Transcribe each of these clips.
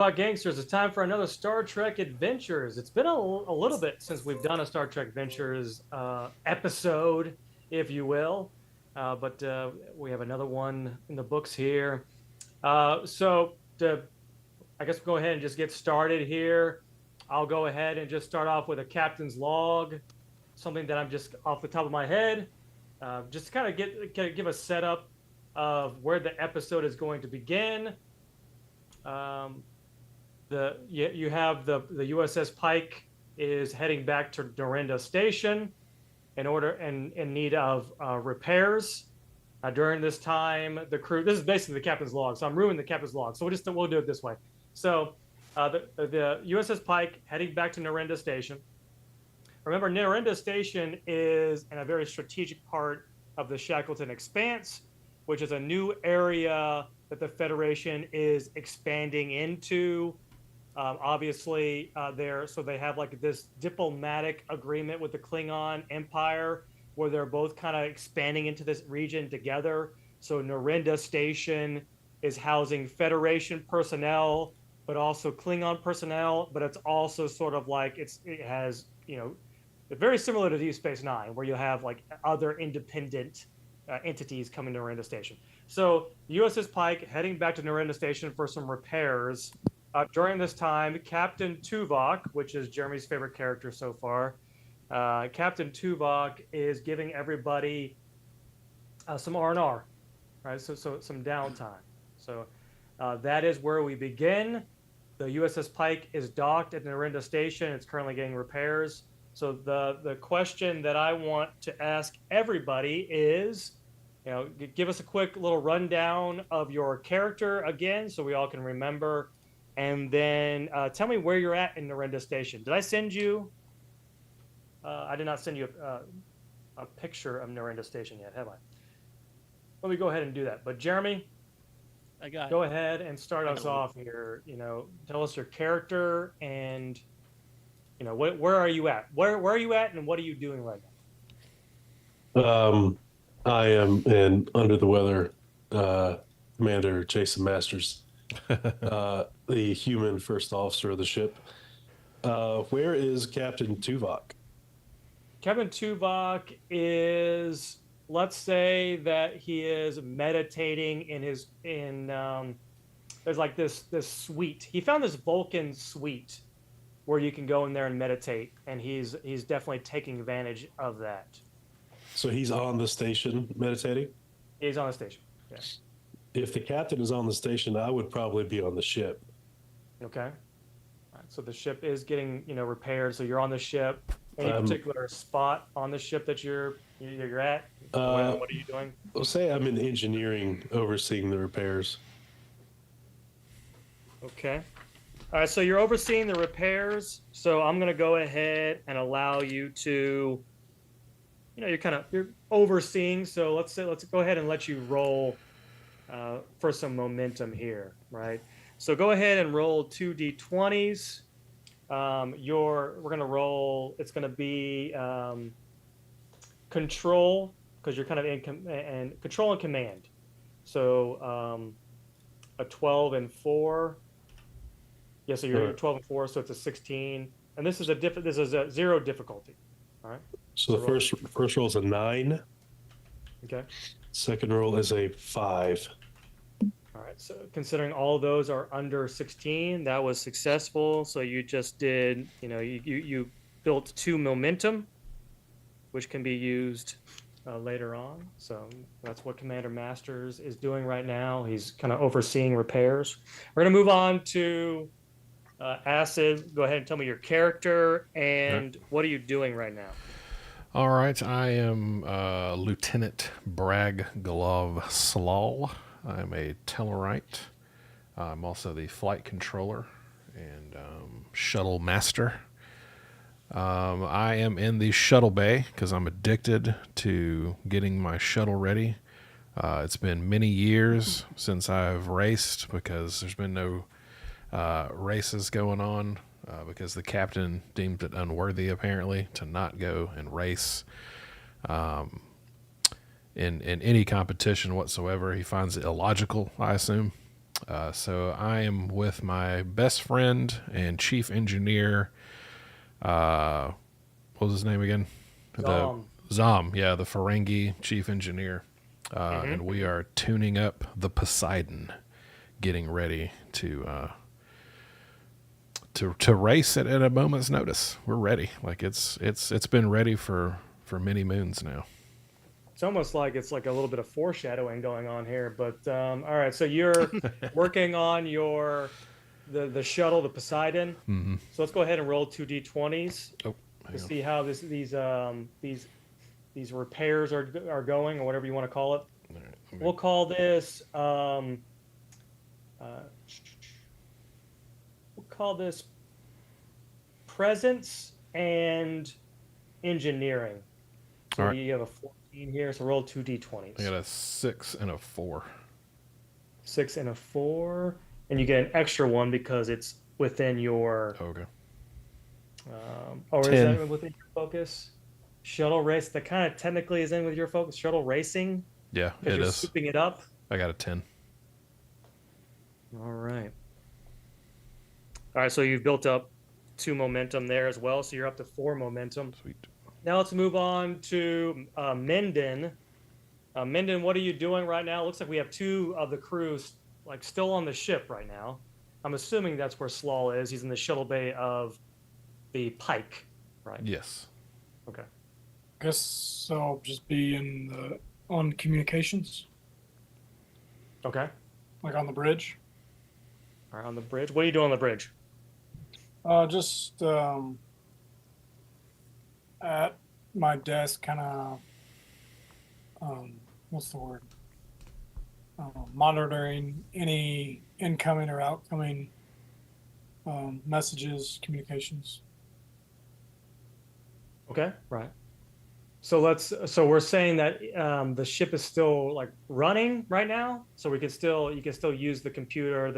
Gangsters, it's time for another Star Trek Adventures. It's been a little bit since we've done a Star Trek Adventures episode, if you will, but we have another one in the books here. I guess we'll go ahead and just get started here. I'll go ahead and just start off with a captain's log, something that I'm just off the top of my head, just to kind of give a setup of where the episode is going to begin. Um, you have the USS Pike is heading back to Dorinda Station in need of repairs. During this time, the crew. This is basically the captain's log, so I'm ruining the captain's log. So we'll do it this way. So the USS Pike heading back to Dorinda Station. Remember, Dorinda Station is in a very strategic part of the Shackleton Expanse, which is a new area that the Federation is expanding into. Obviously, they have like this diplomatic agreement with the Klingon Empire, where they're both kind of expanding into this region together. So Narinda Station is housing Federation personnel, but also Klingon personnel. But it's also sort of like it has very similar to Deep Space Nine, where you have like other independent entities coming to Narinda Station. So the USS Pike heading back to Narinda Station for some repairs. During this time, Captain Tuvok, which is Jeremy's favorite character so far, Captain Tuvok is giving everybody some R&R, right? So some downtime. So that is where we begin. The USS Pike is docked at Narinda Station. It's currently getting repairs. So the question that I want to ask everybody is, give us a quick little rundown of your character again, so we all can remember. And then tell me where you're at in Narinda Station. Did I send you? I did not send you a picture of Narinda Station yet, have I? Let me go ahead and do that. But Jeremy, go ahead and start us off here. Tell us your character and where are you at? Where are you at, and what are you doing right now? I am an under the weather Commander Jason Masters. The human first officer of the ship. Where is Captain Tuvok? Captain Tuvok is, let's say that he is meditating there's like this suite. He found this Vulcan suite where you can go in there and meditate, and he's definitely taking advantage of that. So he's on the station meditating? He's on the station, yes. If the captain is on the station, I would probably be on the ship. Okay. All right. So the ship is getting, repaired. So you're on the ship. Any particular spot on the ship that you're at? What are you doing? I'll say I'm in engineering, overseeing the repairs. Okay. All right. So you're overseeing the repairs. So I'm going to go ahead and allow you to, you're overseeing. So let's go ahead and let you roll for some momentum here, right? So go ahead and roll 2d20s. We're going to roll, it's going to be control, because you're kind of in control and command. So a 12 and 4. Yeah, so you're 12 and 4, so it's a 16. And this is a 0 difficulty. All right. So the first roll is a 9. Okay. Second roll is a 5. All right. So considering all of those are under 16, that was successful. So you just did, you built 2 momentum, which can be used later on. So that's what Commander Masters is doing right now. He's kind of overseeing repairs. We're going to move on to Acid. Go ahead and tell me your character and what are you doing right now? All right, I am Lieutenant Bragg Glove Slall. I'm a Tellarite. I'm also the flight controller and shuttle master. I am in the shuttle bay because I'm addicted to getting my shuttle ready. It's been many years since I've raced because there's been no races going on. Because the captain deemed it unworthy, apparently, to not go and race in any competition whatsoever. He finds it illogical, I assume. So I am with my best friend and chief engineer. What was his name again? The Zom. Zom, yeah, the Ferengi chief engineer. And we are tuning up the Poseidon, getting ready to race it at a moment's notice. We're ready. Like it's been ready for many moons now. It's almost like it's like a little bit of foreshadowing going on here. But all right, so you're working on the shuttle, the Poseidon. Mm-hmm. So let's go ahead and roll 2d20s Oh, to hang on. see how these repairs are going, or whatever you want to call it. All right, let me- We'll call this we'll call this presence and engineering. So All right. you have a 14 here, so roll 2d20s. I got a 6 and a 4. 6 and a 4, and you get an extra one because it's within your Okay. or is 10. that within your focus? Shuttle race, that kind of technically is in with your focus. Shuttle racing, Yeah, because it you're is. scooping it up. I got a 10. All right. All right, so you've built up 2 momentum there as well, so you're up to 4 momentum. Sweet. Now let's move on to Menden. Menden, what are you doing right now? Looks like we have 2 of the crews like still on the ship right now. I'm assuming that's where Slaw is. He's in the shuttle bay of the Pike, right? Yes. Okay. Guess I'll just be on communications, Okay. like on the bridge. All right, on the bridge. What are you doing on the bridge? Just at my desk, kind of, what's the word? Monitoring any incoming or outgoing messages, communications. Okay. Right. So we're saying that the ship is still like running right now, so you can still use the computer.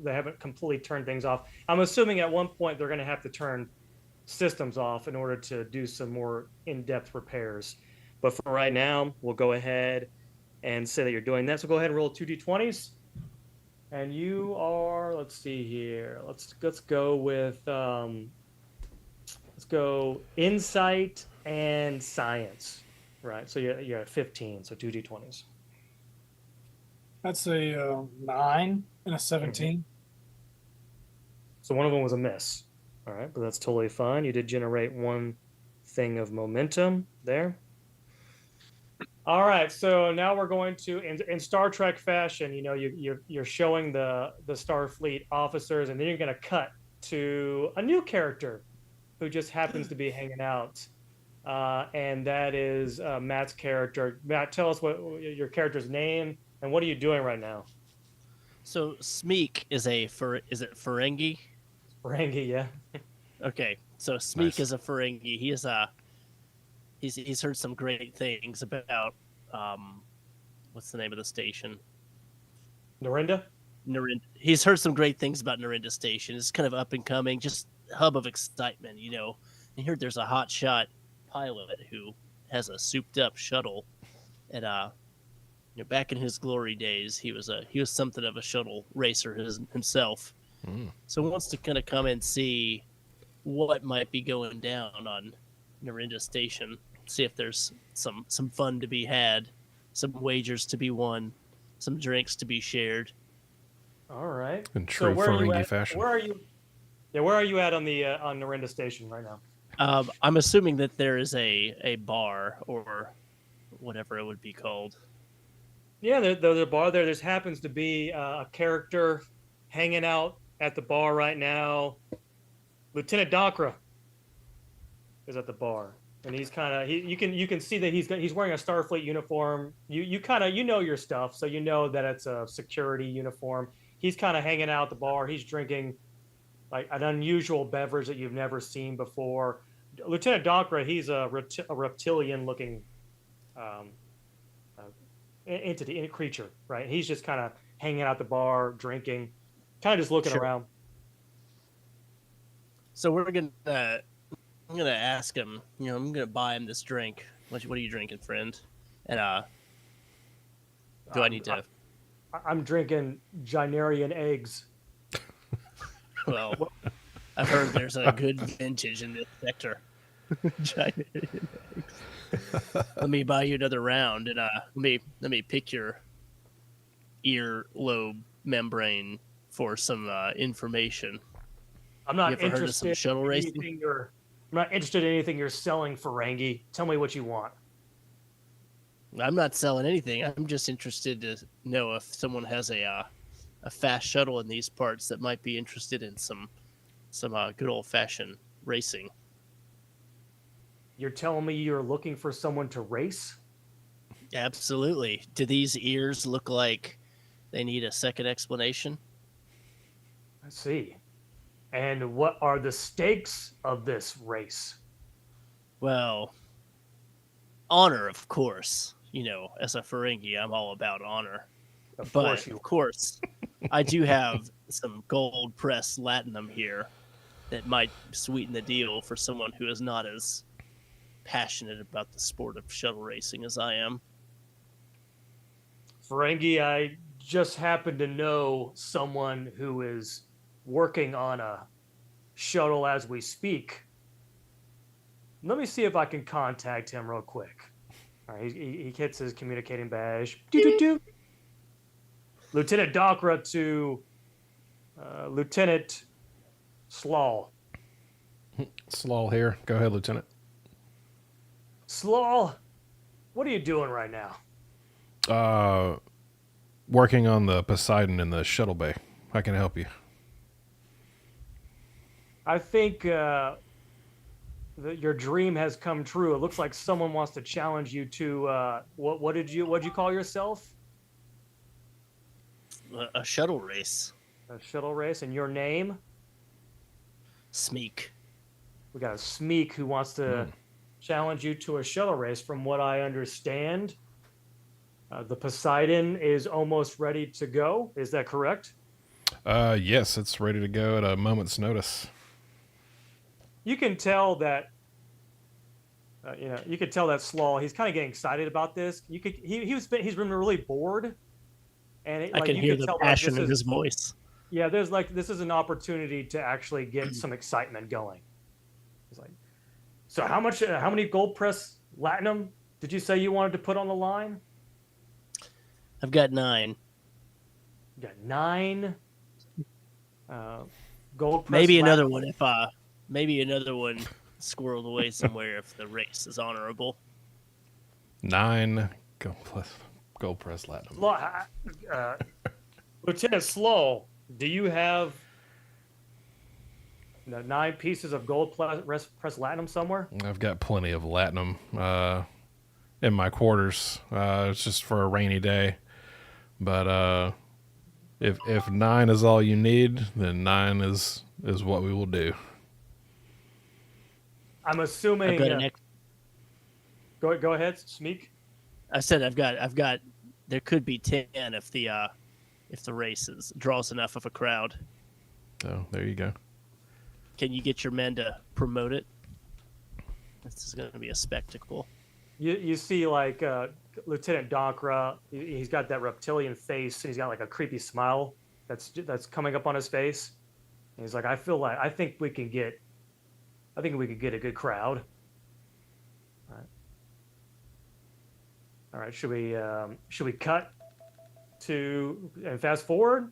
They haven't completely turned things off. I'm assuming at one point they're going to have to turn systems off in order to do some more in-depth repairs. But for right now, we'll go ahead and say that you're doing that. So go ahead and roll 2d20s. And you are, let's see here. Let's go with let's go insight and science. Right. So you're at 15, so 2d20s. That's a 9 and a 17. So one of them was a miss. All right, but that's totally fine. You did generate 1 thing of momentum there. All right, so now we're going to, in Star Trek fashion, you're showing the Starfleet officers, and then you're going to cut to a new character who just happens to be hanging out, and that is Matt's character. Matt, tell us what your character's name and what are you doing right now? So Smeek is it Ferengi? Ferengi, yeah. Okay, so Smeek Nice. is a Ferengi. He's heard some great things about what's the name of the station? Narinda? Narinda. He's heard some great things about Narinda Station. It's kind of up and coming, just hub of excitement, And here there's a hot shot pilot who has a souped up shuttle, and back in his glory days, he was something of a shuttle racer himself. Mm. So he wants to kind of come and see what might be going down on Narinda Station. See if there's some fun to be had, some wagers to be won, some drinks to be shared. All right. In true where are you Ferengi at? fashion. Where are you? Yeah, where are you at on the on Narinda Station right now? I'm assuming that there is a bar or whatever it would be called. Yeah, there's a bar there. There happens to be a character hanging out at the bar right now. Lieutenant Dakra is at the bar, and he's kind of you can see that he's wearing a Starfleet uniform. You kind of know your stuff, so you know that it's a security uniform. He's kind of hanging out at the bar. He's drinking like an unusual beverage that you've never seen before. Lieutenant Dakra, he's a reptilian-looking entity, a creature, right? He's just kind of hanging out at the bar, drinking, kind of just looking Sure. around. So I'm gonna ask him. I'm gonna buy him this drink. What are you drinking, friend? And do I need to? I'm drinking Ginarian eggs. Well, I've heard there's a good vintage in this sector. Giant eggs. Let me buy you another round, and let me pick your earlobe membrane for some information. I'm You not ever heard of some interested shuttle in racing? anything you're. I'm not interested in anything you're selling, Ferengi. Tell me what you want. I'm not selling anything. I'm just interested to know if someone has a fast shuttle in these parts that might be interested in some good old fashioned racing. You're telling me you're looking for someone to race? Absolutely. Do these ears look like they need a second explanation? I see. And what are the stakes of this race? Well, honor, of course. You know, as a Ferengi, I'm all about honor. Of But course you. of course, I do have some gold pressed latinum here that might sweeten the deal for someone who is not as passionate about the sport of shuttle racing as I am. Ferengi, I just happen to know someone who is working on a shuttle as we speak. Let me see if I can contact him real quick. All right, he hits his communicating badge. Doo-doo-doo. Lieutenant Dakra to Lieutenant Slaw. Slaw here. Go ahead, Lieutenant. Slaw, what are you doing right now? Working on the Poseidon in the shuttle bay. How can I help you? I think that your dream has come true. It looks like someone wants to challenge you to what did you call yourself? A shuttle race. A shuttle race, and your name? Smeek. We got a Smeek who wants to challenge you to a shuttle race. From what I understand, the Poseidon is almost ready to go. Is that correct? Yes, it's ready to go at a moment's notice. You can tell that. You could tell that Slaw. He's kind of getting excited about this. He's been really bored, and I can hear the passion in his voice. Yeah, this is an opportunity to actually get some excitement going. He's like, so how many gold press latinum did you say you wanted to put on the line? I've got 9. You got 9 gold press. Maybe another one if maybe another one squirreled away somewhere if the race is honorable. 9 gold press latinum. Lieutenant Slow, do you have 9 pieces of gold press latinum somewhere? I've got plenty of latinum in my quarters. It's just for a rainy day. But if 9 is all you need, then 9 is what we will do. I'm assuming. Go ahead, Smeek. I said I've got. There could be 10 if the race draws enough of a crowd. So there you go. Can you get your men to promote it? This is going to be a spectacle. You see, like Lieutenant Dakra, he's got that reptilian face, and he's got like a creepy smile that's coming up on his face. And he's like, I think we can get a good crowd. All right. Should we cut to and fast forward?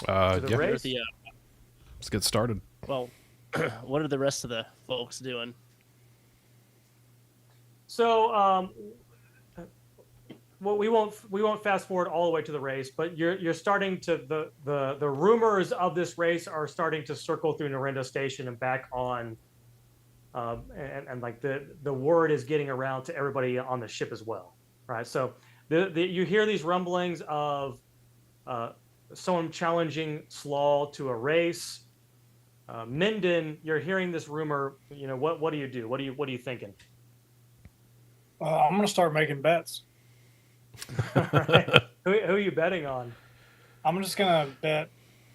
To the Yeah. race? Let's get started. Well, what are the rest of the folks doing? So, well, we won't fast forward all the way to the race, but you're starting to the rumors of this race are starting to circle through Narenda Station and back on, and like the word is getting around to everybody on the ship as well, right? So you hear these rumblings of someone challenging Slaw to a race. Minden, you're hearing this rumor. You know what do you do? What are you thinking? I'm gonna start making bets. All right. Who are you betting on? I'm just gonna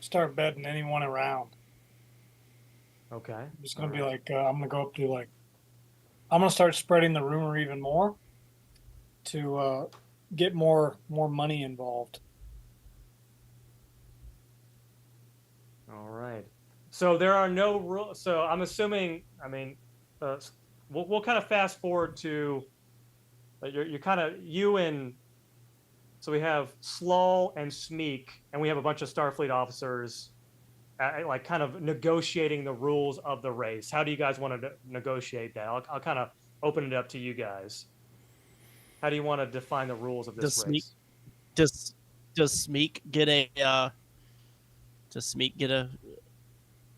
start betting anyone around. Okay. I'm just gonna be like, I'm gonna go up to I'm gonna start spreading the rumor even more to get more money involved. All right. So there are no rules. So I'm assuming. I mean, we'll kind of fast forward to. You're kind of you and. So we have Slawl and Smeek, and we have a bunch of Starfleet officers, like kind of negotiating the rules of the race. How do you guys want to negotiate that? I'll kind of open it up to you guys. How do you want to define the rules of this race? Does Smeek get a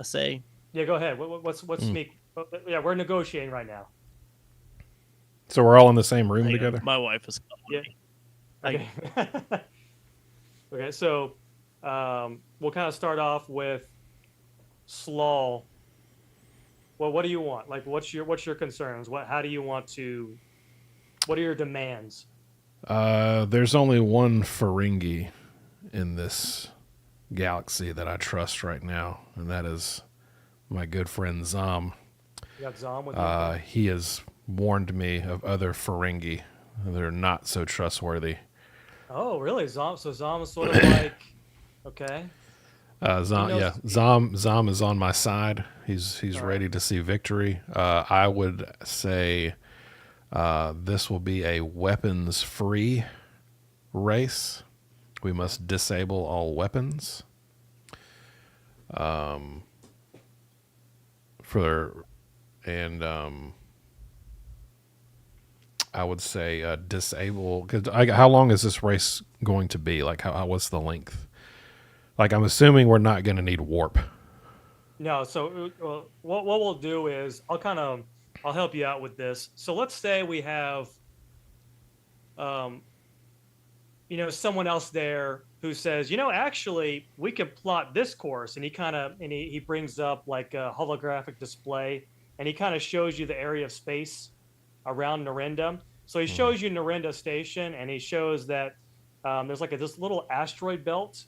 say? Yeah, go ahead. What's Smeek? Yeah, we're negotiating right now. So we're all in the same room together? My wife is Yeah. Okay. Okay, so we'll kind of start off with Slawl. Well, what do you want? Like, what's your concerns? How do you want to? What are your demands? There's only one Ferengi in this galaxy that I trust right now, and that is my good friend Zom. You got Zom with you? He has warned me of other Ferengi. They're not so trustworthy. Oh, really? Zom? So Zom is sort of like, okay. Zom is on my side. He's All ready to see victory. I would say this will be a weapons-free race. We must disable all weapons. I would say disable. How long is this race going to be? Like, what's the length? Like, I'm assuming we're not going to need warp. No. So what we'll do is I'll help you out with this. So let's say we have, someone else there who says, actually we could plot this course, and he brings up like a holographic display, and he kind of shows you the area of space around Narinda. So he shows you Narinda Station, and he shows that there's like this little asteroid belt,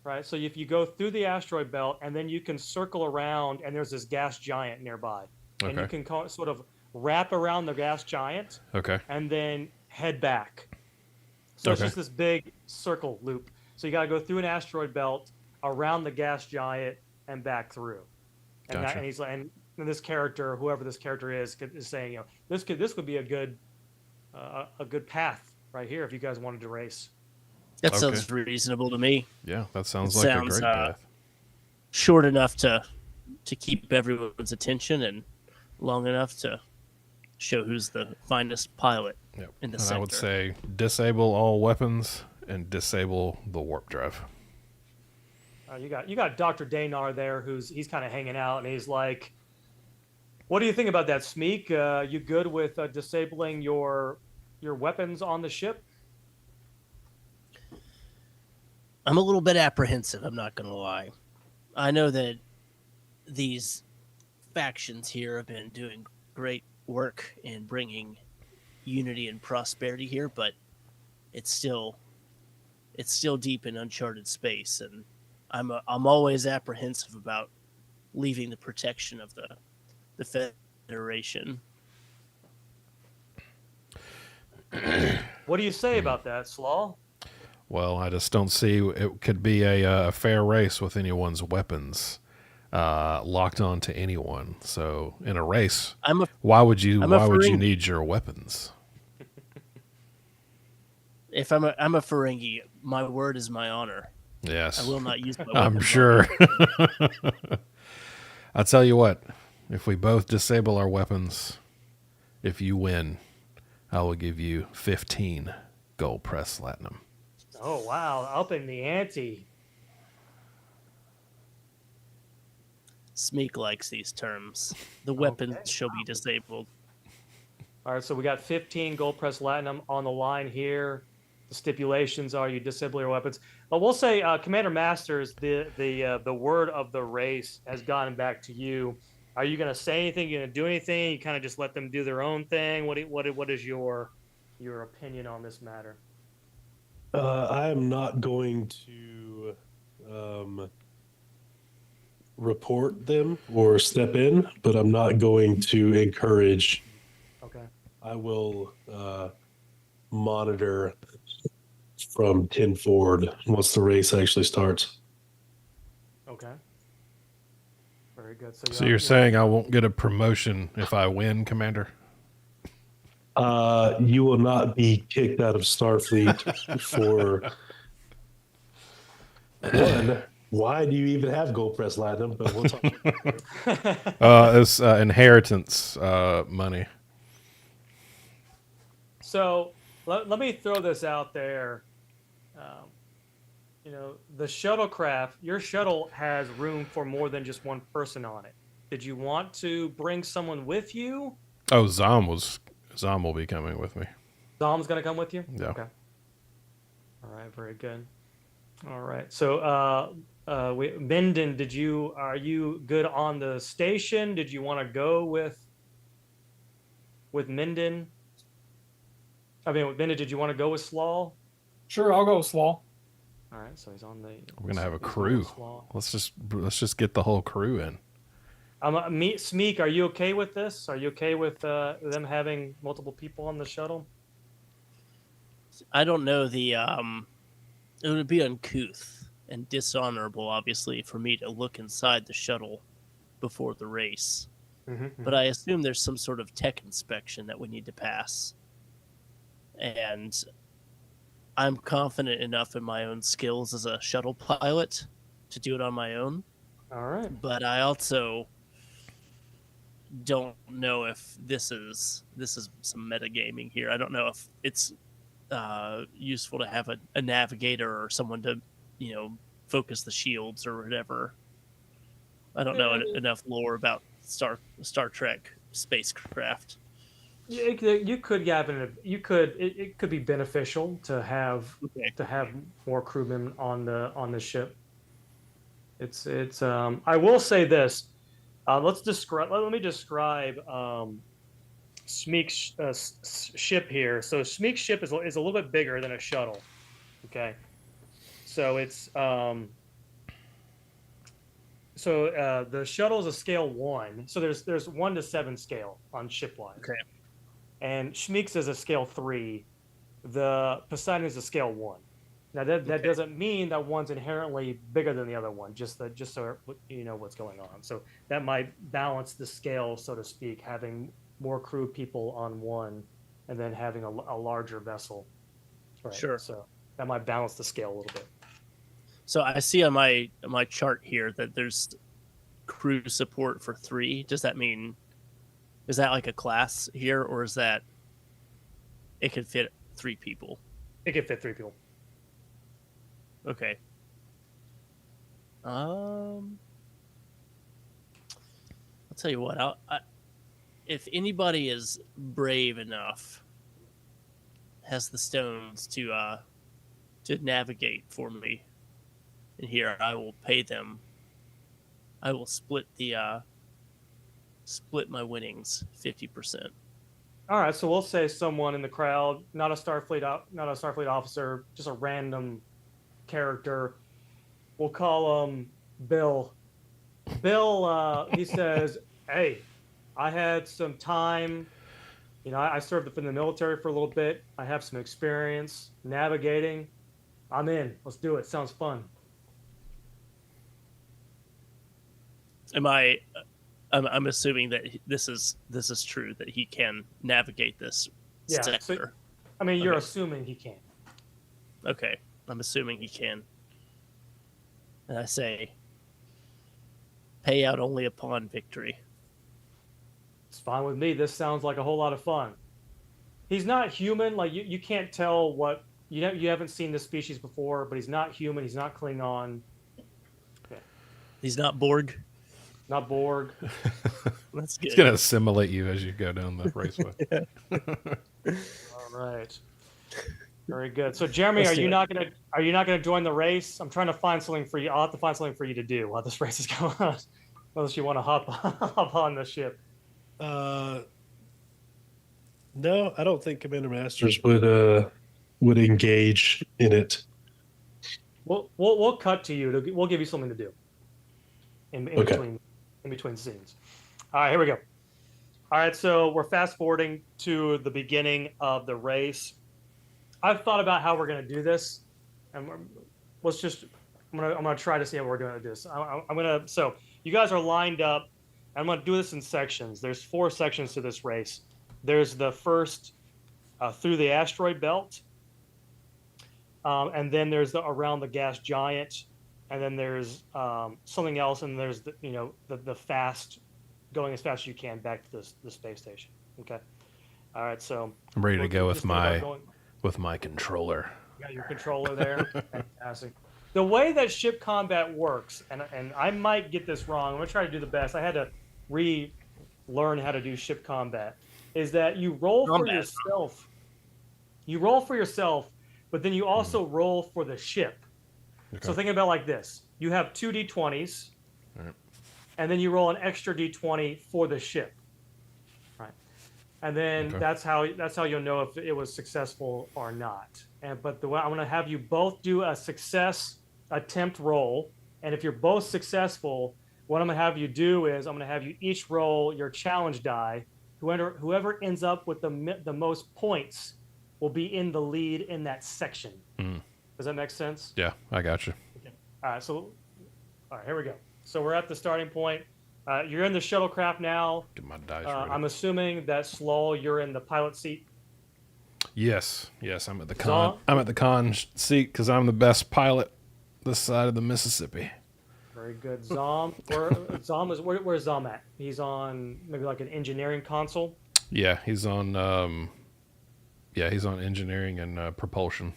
right? So if you go through the asteroid belt, and then you can circle around, and there's this gas giant nearby, and you can sort of wrap around the gas giant, and then head back. So it's just this big circle loop. So you got to go through an asteroid belt, around the gas giant, and back through. And, Gotcha. and he's like, and this character, whoever this character is saying, this could be a good path right here if you guys wanted to race. That sounds reasonable to me. Yeah, that sounds like a great path. Short enough to keep everyone's attention, and long enough to show who's the finest pilot in the sector. I would say disable all weapons and disable the warp drive. You got Dr. Danar there, he's kind of hanging out, and he's like, "What do you think about that, Smeek? You good with disabling your weapons on the ship?" I'm a little bit apprehensive, I'm not going to lie. I know that these factions here have been doing great work in bringing unity and prosperity here, but it's still deep in uncharted space, and I'm always apprehensive about leaving the protection of the Federation. What do you say about that, Slaw? Well, I just don't see it could be a fair race with anyone's weapons locked on to anyone. So in a race, why would you need your weapons? If I'm a Ferengi, my word is my honor. Yes, I will not use my weapons. I'm sure. I'll tell you what, if we both disable our weapons, if you win, I will give you 15 gold press platinum. Oh, wow. Upping the ante. Smeek likes these terms. The weapons shall be disabled. All right, so we got 15 gold press platinum on the line here. The stipulations are you disable your weapons. But we'll say, Commander Masters, the word of the race has gotten back to you. Are you going to say anything? You going to do anything? You kind of just let them do their own thing? What is your opinion on this matter? I am not going to report them or step in, but I'm not going to encourage. Okay. I will monitor from 10 forward once the race actually starts. Okay. Very good. So you're saying I won't get a promotion if I win, Commander? You will not be kicked out of Starfleet for one. Why do you even have Gold Press Platinum? But we'll talk about that. It's inheritance money. So let me throw this out there. The shuttlecraft, your shuttle has room for more than just one person on it. Did you want to bring someone with you? Oh, Zom will be coming with me. Dom's going to come with you? Yeah. Okay. All right, very good. All right. So, Minden, are you good on the station? Did you want to go with Minden? I mean, with Minden, did you want to go with Slaw? Sure, I'll go Slaw. All right, so he's on the. We're gonna have a he's crew. Slaw. Let's just get the whole crew in. Smeek, are you okay with this? Are you okay with them having multiple people on the shuttle? I don't know. It would be uncouth and dishonorable, obviously, for me to look inside the shuttle before the race. But I assume there's some sort of tech inspection that we need to pass. And I'm confident enough in my own skills as a shuttle pilot to do it on my own. All right. But I also don't know if this is some metagaming here. I don't know if it's useful to have a navigator or someone to, focus the shields or whatever. I don't know enough lore about Star Trek spacecraft. You could have it could be beneficial to have more crewmen on the ship. It's I will say this. Let me describe Smeek's ship here. So Smeek's ship is a little bit bigger than a shuttle. Okay, so it's the shuttle is a scale 1. So there's 1 to 7 scale on shipwise. Okay. And Schmeeks is a scale 3. The Poseidon is a scale 1. Now that doesn't mean that one's inherently bigger than the other one. Just so you know what's going on. So that might balance the scale, so to speak, having more crew people on one, and then having a larger vessel. Right? Sure. So that might balance the scale a little bit. So I see on my chart here that there's crew support for 3. Does that mean, is that like a class here, or is that it could fit 3 people? It could fit 3 people. Okay. I'll tell you what. If anybody is brave enough, has the stones to navigate for me in here, I will pay them. I will split my winnings 50%. All right, so we'll say someone in the crowd, not a Starfleet officer, just a random character. We'll call him Bill. Bill, he says, "Hey, I had some time. I served in the military for a little bit. I have some experience navigating. I'm in. Let's do it. Sounds fun." I'm assuming that this is true, that he can navigate this sector. So, you're assuming he can. Okay, I'm assuming he can. And I say, pay out only upon victory. It's fine with me. This sounds like a whole lot of fun. He's not human. Like you can't tell what you haven't seen this species before, but he's not human. He's not Klingon. Okay. He's not Borg. Not Borg. That's good. It's gonna assimilate you as you go down the raceway. All right. Very good. So, Jeremy, are you not gonna join the race? I'm trying to find something for you. I'll have to find something for you to do while this race is going on, unless you want to hop on the ship. No, I don't think Commander Masters would engage in it. We'll cut to you. We'll give you something to do in between scenes. All right, here we go. All right, so we're fast forwarding to the beginning of the race. I've thought about how we're gonna do this, and let's just. I'm gonna try to see how we're doing this. I'm gonna. So you guys are lined up. I'm gonna do this in sections. There's 4 sections to this race. There's the first through the asteroid belt, and then there's the around the gas giant, and then there's something else, and there's the fast, going as fast as you can back to the space station. Okay. All right. So I'm ready to go just with my controller. You got your controller there. Fantastic. The way that ship combat works, and I might get this wrong. I'm gonna try to do the best. I had to relearn how to do ship combat. Is that you roll for yourself? You roll for yourself, but then you also roll for the ship. Okay. So think about it like this: you have 2 d20s, Right. and then you roll an extra d20 for the ship. Right. And then Okay. that's how you'll know if it was successful or not. But the way I'm going to have you both do a success attempt roll, and if you're both successful, what I'm going to have you do is I'm going to have you each roll your challenge die. Whoever ends up with the most points will be in the lead in that section. Mm. Does that make sense? Yeah, I got you. Okay. All right, here we go. So we're at the starting point. You're in the shuttlecraft now. Get my dice ready. I'm assuming that Slow, you're in the pilot seat. Yes, I'm at the con. Zom? I'm at the con seat because I'm the best pilot this side of the Mississippi. Very good. Zom, where's Zom at? He's on maybe like an engineering console. Yeah, he's on. He's on engineering and propulsion.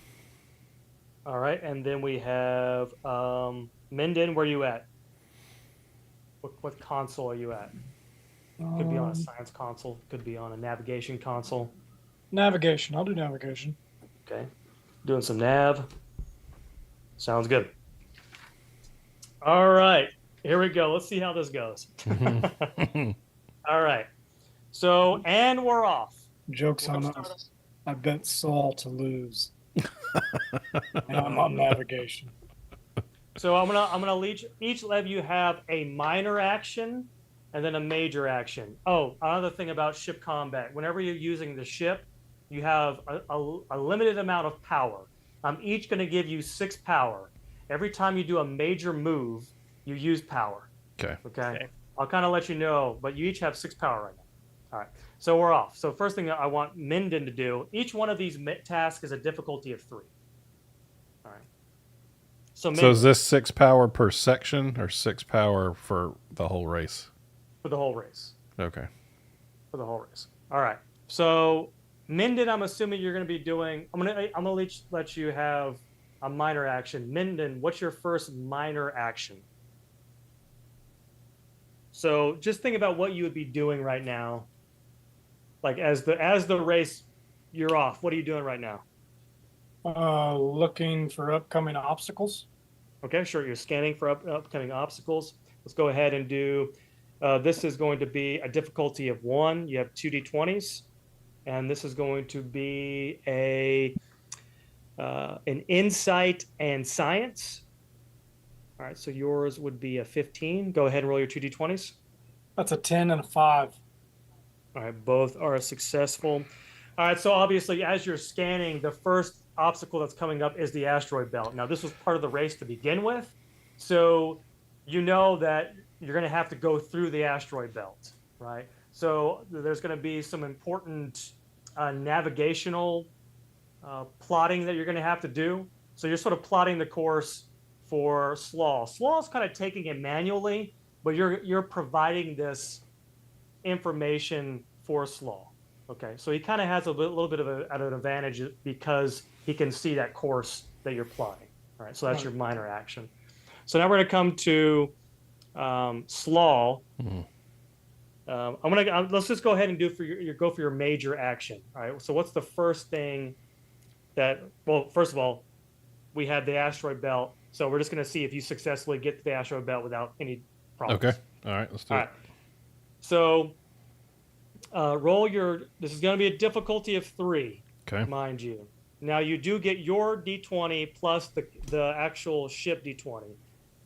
All right, and then we have Minden. Where are you at? What console are you at? Could be on a science console. Could be on a navigation console. Navigation. I'll do navigation. Okay, doing some nav. Sounds good. All right, here we go. Let's see how this goes. All right, so and we're off. Joke's on us. I bet Saul to lose. And I'm on navigation. So I'm gonna each of you have a minor action and then a major action. Oh, another thing about ship combat: whenever you're using the ship, you have a limited amount of power. I'm each going to give you 6 power. Every time you do a major move, you use power. Okay. I'll kind of let you know, but you each have 6 power right now. All right. So we're off. So first thing I want Minden to do, each one of these tasks is a difficulty of 3. All right. So is this 6 power per section or 6 power for the whole race? For the whole race. Okay. For the whole race. All right. So Minden, I'm assuming you're going to be doing. I'm gonna let you have a minor action. Minden, what's your first minor action? So just think about what you would be doing right now. Like as the race, you're off. What are you doing right now? Looking for upcoming obstacles. Okay, sure. You're scanning for upcoming obstacles. Let's go ahead and do. This is going to be a difficulty of 1. You have 2 d20s. And this is going to be an insight and science. All right, so yours would be a 15. Go ahead and roll your 2 d20s. That's a 10 and a 5. All right, both are successful. All right, so obviously as you're scanning, the first obstacle that's coming up is the asteroid belt. Now, this was part of the race to begin with, so you know that you're going to have to go through the asteroid belt, right? So there's going to be some important navigational plotting that you're going to have to do. So you're sort of plotting the course for Slaw. Slaw's kind of taking it manually, but you're providing this information for Slaw. Okay, so he kind of has a little bit of an advantage because he can see that course that you're plotting. All right, so that's your minor action. So now we're going to come to Slaw. Mm-hmm. Let's just go ahead and do go for your major action. All right. So what's the first thing that? Well, first of all, we had the asteroid belt. So we're just going to see if you successfully get to the asteroid belt without any problems. Okay. All right. Let's do it. So roll your. This is going to be a difficulty of 3. Okay. Mind you. Now you do get your d20 plus the actual ship d20.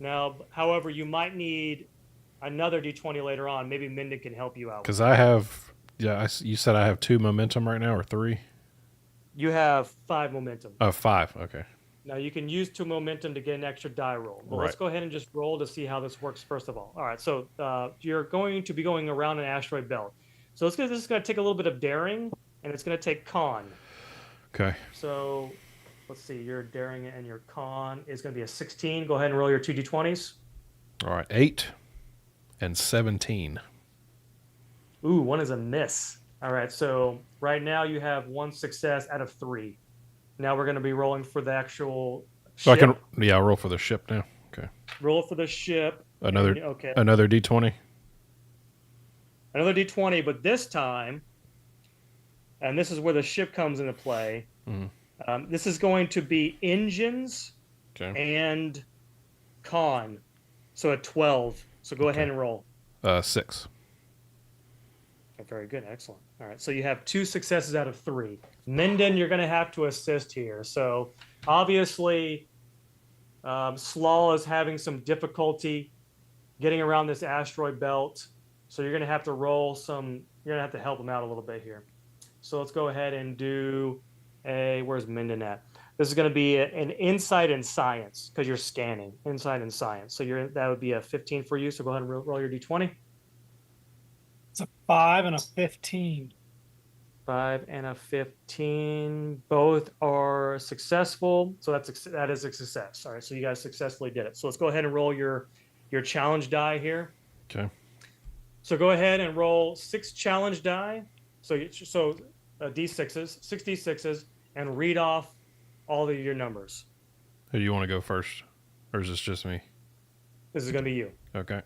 Now, however, you might need another d20 later on. Maybe Minden can help you out. Because I have, you said I have 2 momentum right now or 3? You have 5 momentum. Oh, 5. Okay. Now you can use 2 momentum to get an extra die roll. But let's Right. go ahead and just roll to see how this works first of all. All right, so you're going to be going around an asteroid belt. So this is going to take a little bit of daring, and it's going to take con. Okay. So let's see, your daring and your con is going to be a 16. Go ahead and roll your 2d20s. All right. 8 and 17. Ooh, one is a miss. All right, so right now you have 1 success out of 3. Now we're going to be rolling for the actual So I ship. can, I'll roll for the ship now. Okay. Roll for the ship. Another, Okay. another D20. Another d20, but this time, and this is where the ship comes into play. This is going to be engines Okay. and con. So a 12. So go ahead and roll. 6. Oh, very good. Excellent. All right. So you have 2 successes out of 3. Minden, you're going to have to assist here. So obviously, Slaw is having some difficulty getting around this asteroid belt. So you're going to have to roll some, you're going to have to help him out a little bit here. So let's go ahead and do where's Minden at? This is going to be an insight in science because you're scanning insight in science. So that would be a 15 for you. So go ahead and roll your d20. It's a 5 and a 15. 5 and a 15. Both are successful. So that is a success. All right. So you guys successfully did it. So let's go ahead and roll your challenge die here. Okay. So go ahead and roll 6 challenge die. So d6s, 6 d6s, and read off all of your numbers. Who do you want to go first? Or is this just me? This is going to be you. Okay.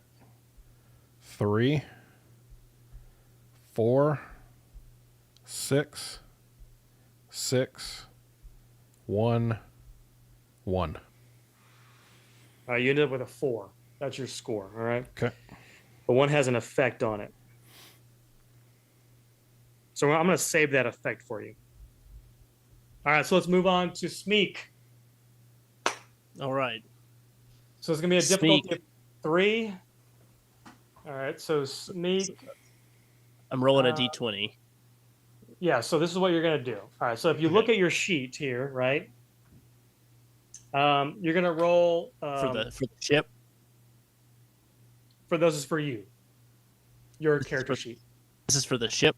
3, 4, 6, 6, 1, 1. You ended up with a 4. That's your score. All right. Okay. But 1 has an effect on it. So I'm going to save that effect for you. All right. So let's move on to Smeek. All right. So it's going to be a difficulty of 3. All right. So Smeek. I'm rolling a d20. Yeah. So this is what you're going to do. All right. So if you look at your sheet here, right? You're going to roll For the ship. For those is for you. Your This is character for- sheet. This is for the ship.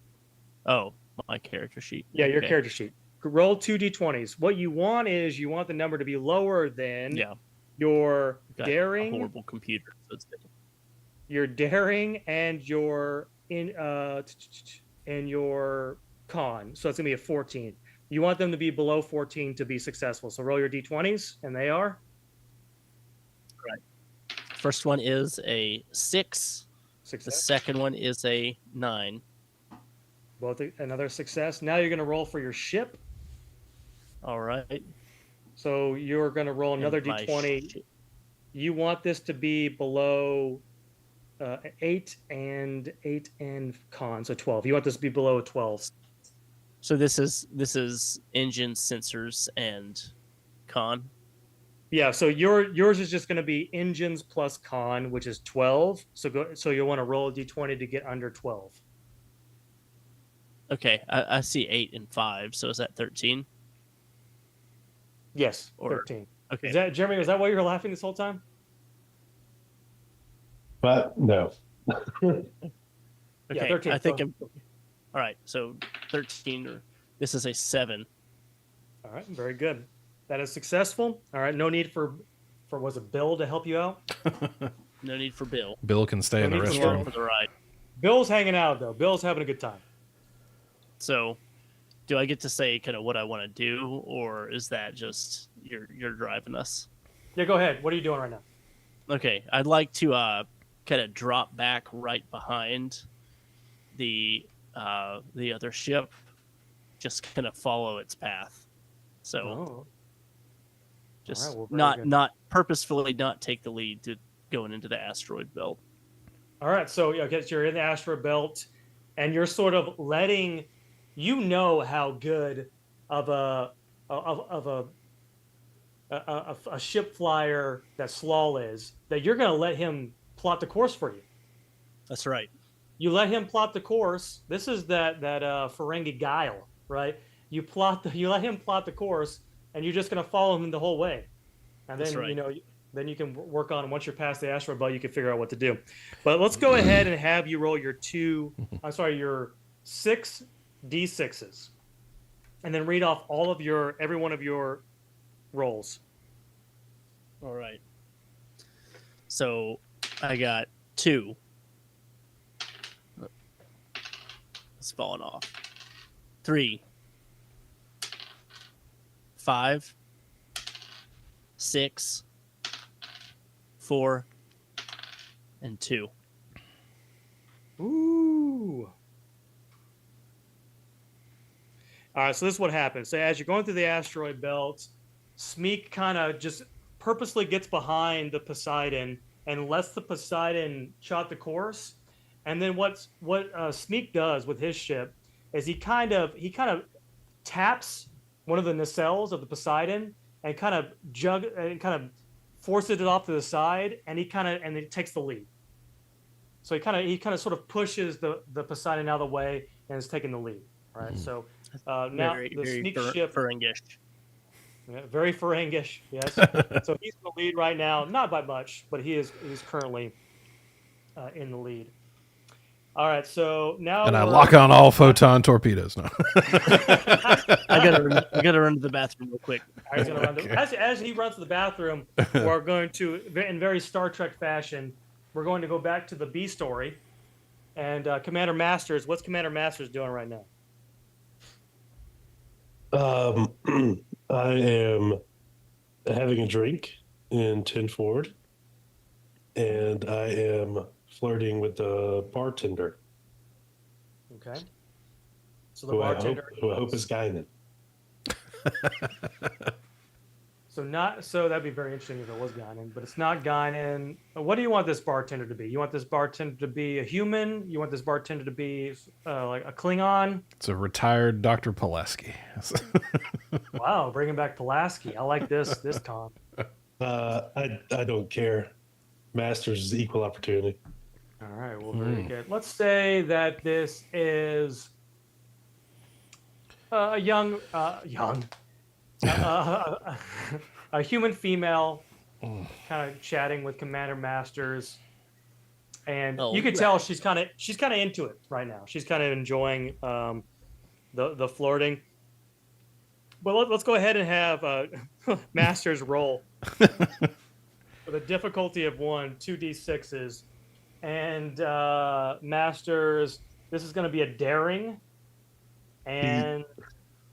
Oh, my character sheet. Yeah, your Okay. character sheet. Roll 2 d20s. What you want is you want the number to be lower than Yeah. your Got a daring, horrible computer. So it's your daring, and your and your con. So it's gonna be a 14. You want them to be below 14 to be successful. So roll your d20s, and they are First one is a 6. The success. second one is a 9. Both another success. Now you're gonna roll for your ship. All right. So you're gonna roll another And my d20. ship- You want this to be below 8 and con, so 12. You want this to be below a 12. So this is engine, sensors, and con. Yeah, so yours is just going to be engines plus con, which is 12. So you'll want to roll a d20 to get under 12. Okay, I see 8 and 5. So is that 13? Yes, Or- 13. Okay. Is that Jeremy? Is that why you were laughing this whole time? But no. Okay. Yeah, 13. I think So- I'm. All right. So 13. Or this is a 7. All right, very good. That is successful. All right, no need for was it Bill to help you out? No need for Bill. Bill can stay in the Don't need to He's along restroom. for the ride. Bill's hanging out though. Bill's having a good time. So, do I get to say kind of what I want to do, or is that just you're driving us? Yeah, go ahead. What are you doing right now? Okay, I'd like to kind of drop back right behind the other ship, just kind of follow its path. So Oh, just all right, well, very not good. not purposefully not take the lead to going into the asteroid belt. all right. So okay, so you're in the asteroid belt, and you're sort of letting how good of a ship flyer that Slaw is, that you're going to let him plot the course for you. That's right. You let him plot the course. This is that Ferengi Guile, right? you let him plot the course, and you're just going to follow him the whole way. And That's then right. then you can work on, once you're past the asteroid belt, you can figure out what to do. But let's go ahead and have you roll your your 6d6s, and then read off every one of your rolls. All right. So I got 2. It's falling off. 3, 5, 6, 4, and 2. Ooh. All right, so this is what happens. So as you're going through the asteroid belt, Smeek kind of just purposely gets behind the Poseidon and lets the Poseidon chart the course. And then what Smeek does with his ship is he kind of taps one of the nacelles of the Poseidon and kind of forces it off to the side, and he takes the lead. So he kind of sort of pushes the Poseidon out of the way and is taking the lead. All right, so now Very, the very Smeek ship. Ferengish. Yeah, very Ferengish, yes. So he's in the lead right now, not by much, but he's currently in the lead. All right, so now And I lock on all photon torpedoes. No. I gotta run to the bathroom real quick. He's gonna run as he runs to the bathroom, we're going to, in very Star Trek fashion, we're going to go back to the B story. And Commander Masters, what's Commander Masters doing right now? I am having a drink in 10 forward, and I am flirting with the bartender. Okay. So the bartender, who I hope is Guinan. So that'd be very interesting if it was Guinan, but it's not Guinan. What do you want this bartender to be? You want this bartender to be a human? You want this bartender to be like a Klingon? It's a retired Dr. Pulaski. Wow, bringing back Pulaski. I like this con. I don't care. Masters is equal opportunity. All right, well, very good. Let's say that this is a a human female, kind of chatting with Commander Masters, and you can tell she's kind of into it right now. She's kind of enjoying the flirting. But let's go ahead and have Masters roll with a difficulty of 1, 2d6s, and Masters. This is going to be a daring, and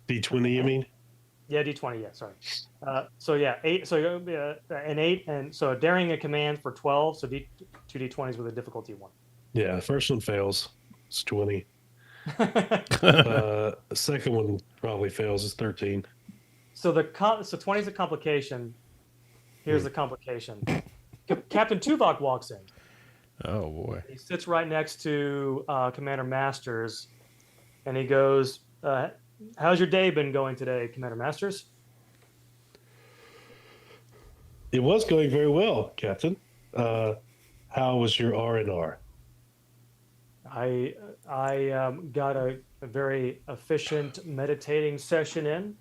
D20, you mean? Yeah, D20. Yeah, sorry. So yeah, 8. So an 8, and so daring a command for 12. So 2d20s with a difficulty of 1. Yeah, the first one fails. It's 20. The second one probably fails. It's 13. So 20 is a complication. Here's the complication. Captain Tuvok walks in. Oh boy. He sits right next to Commander Masters, and he goes, "How's your day been going today, Commander Masters?" It was going very well, Captain. How was your R&R? I got a very efficient meditating session in.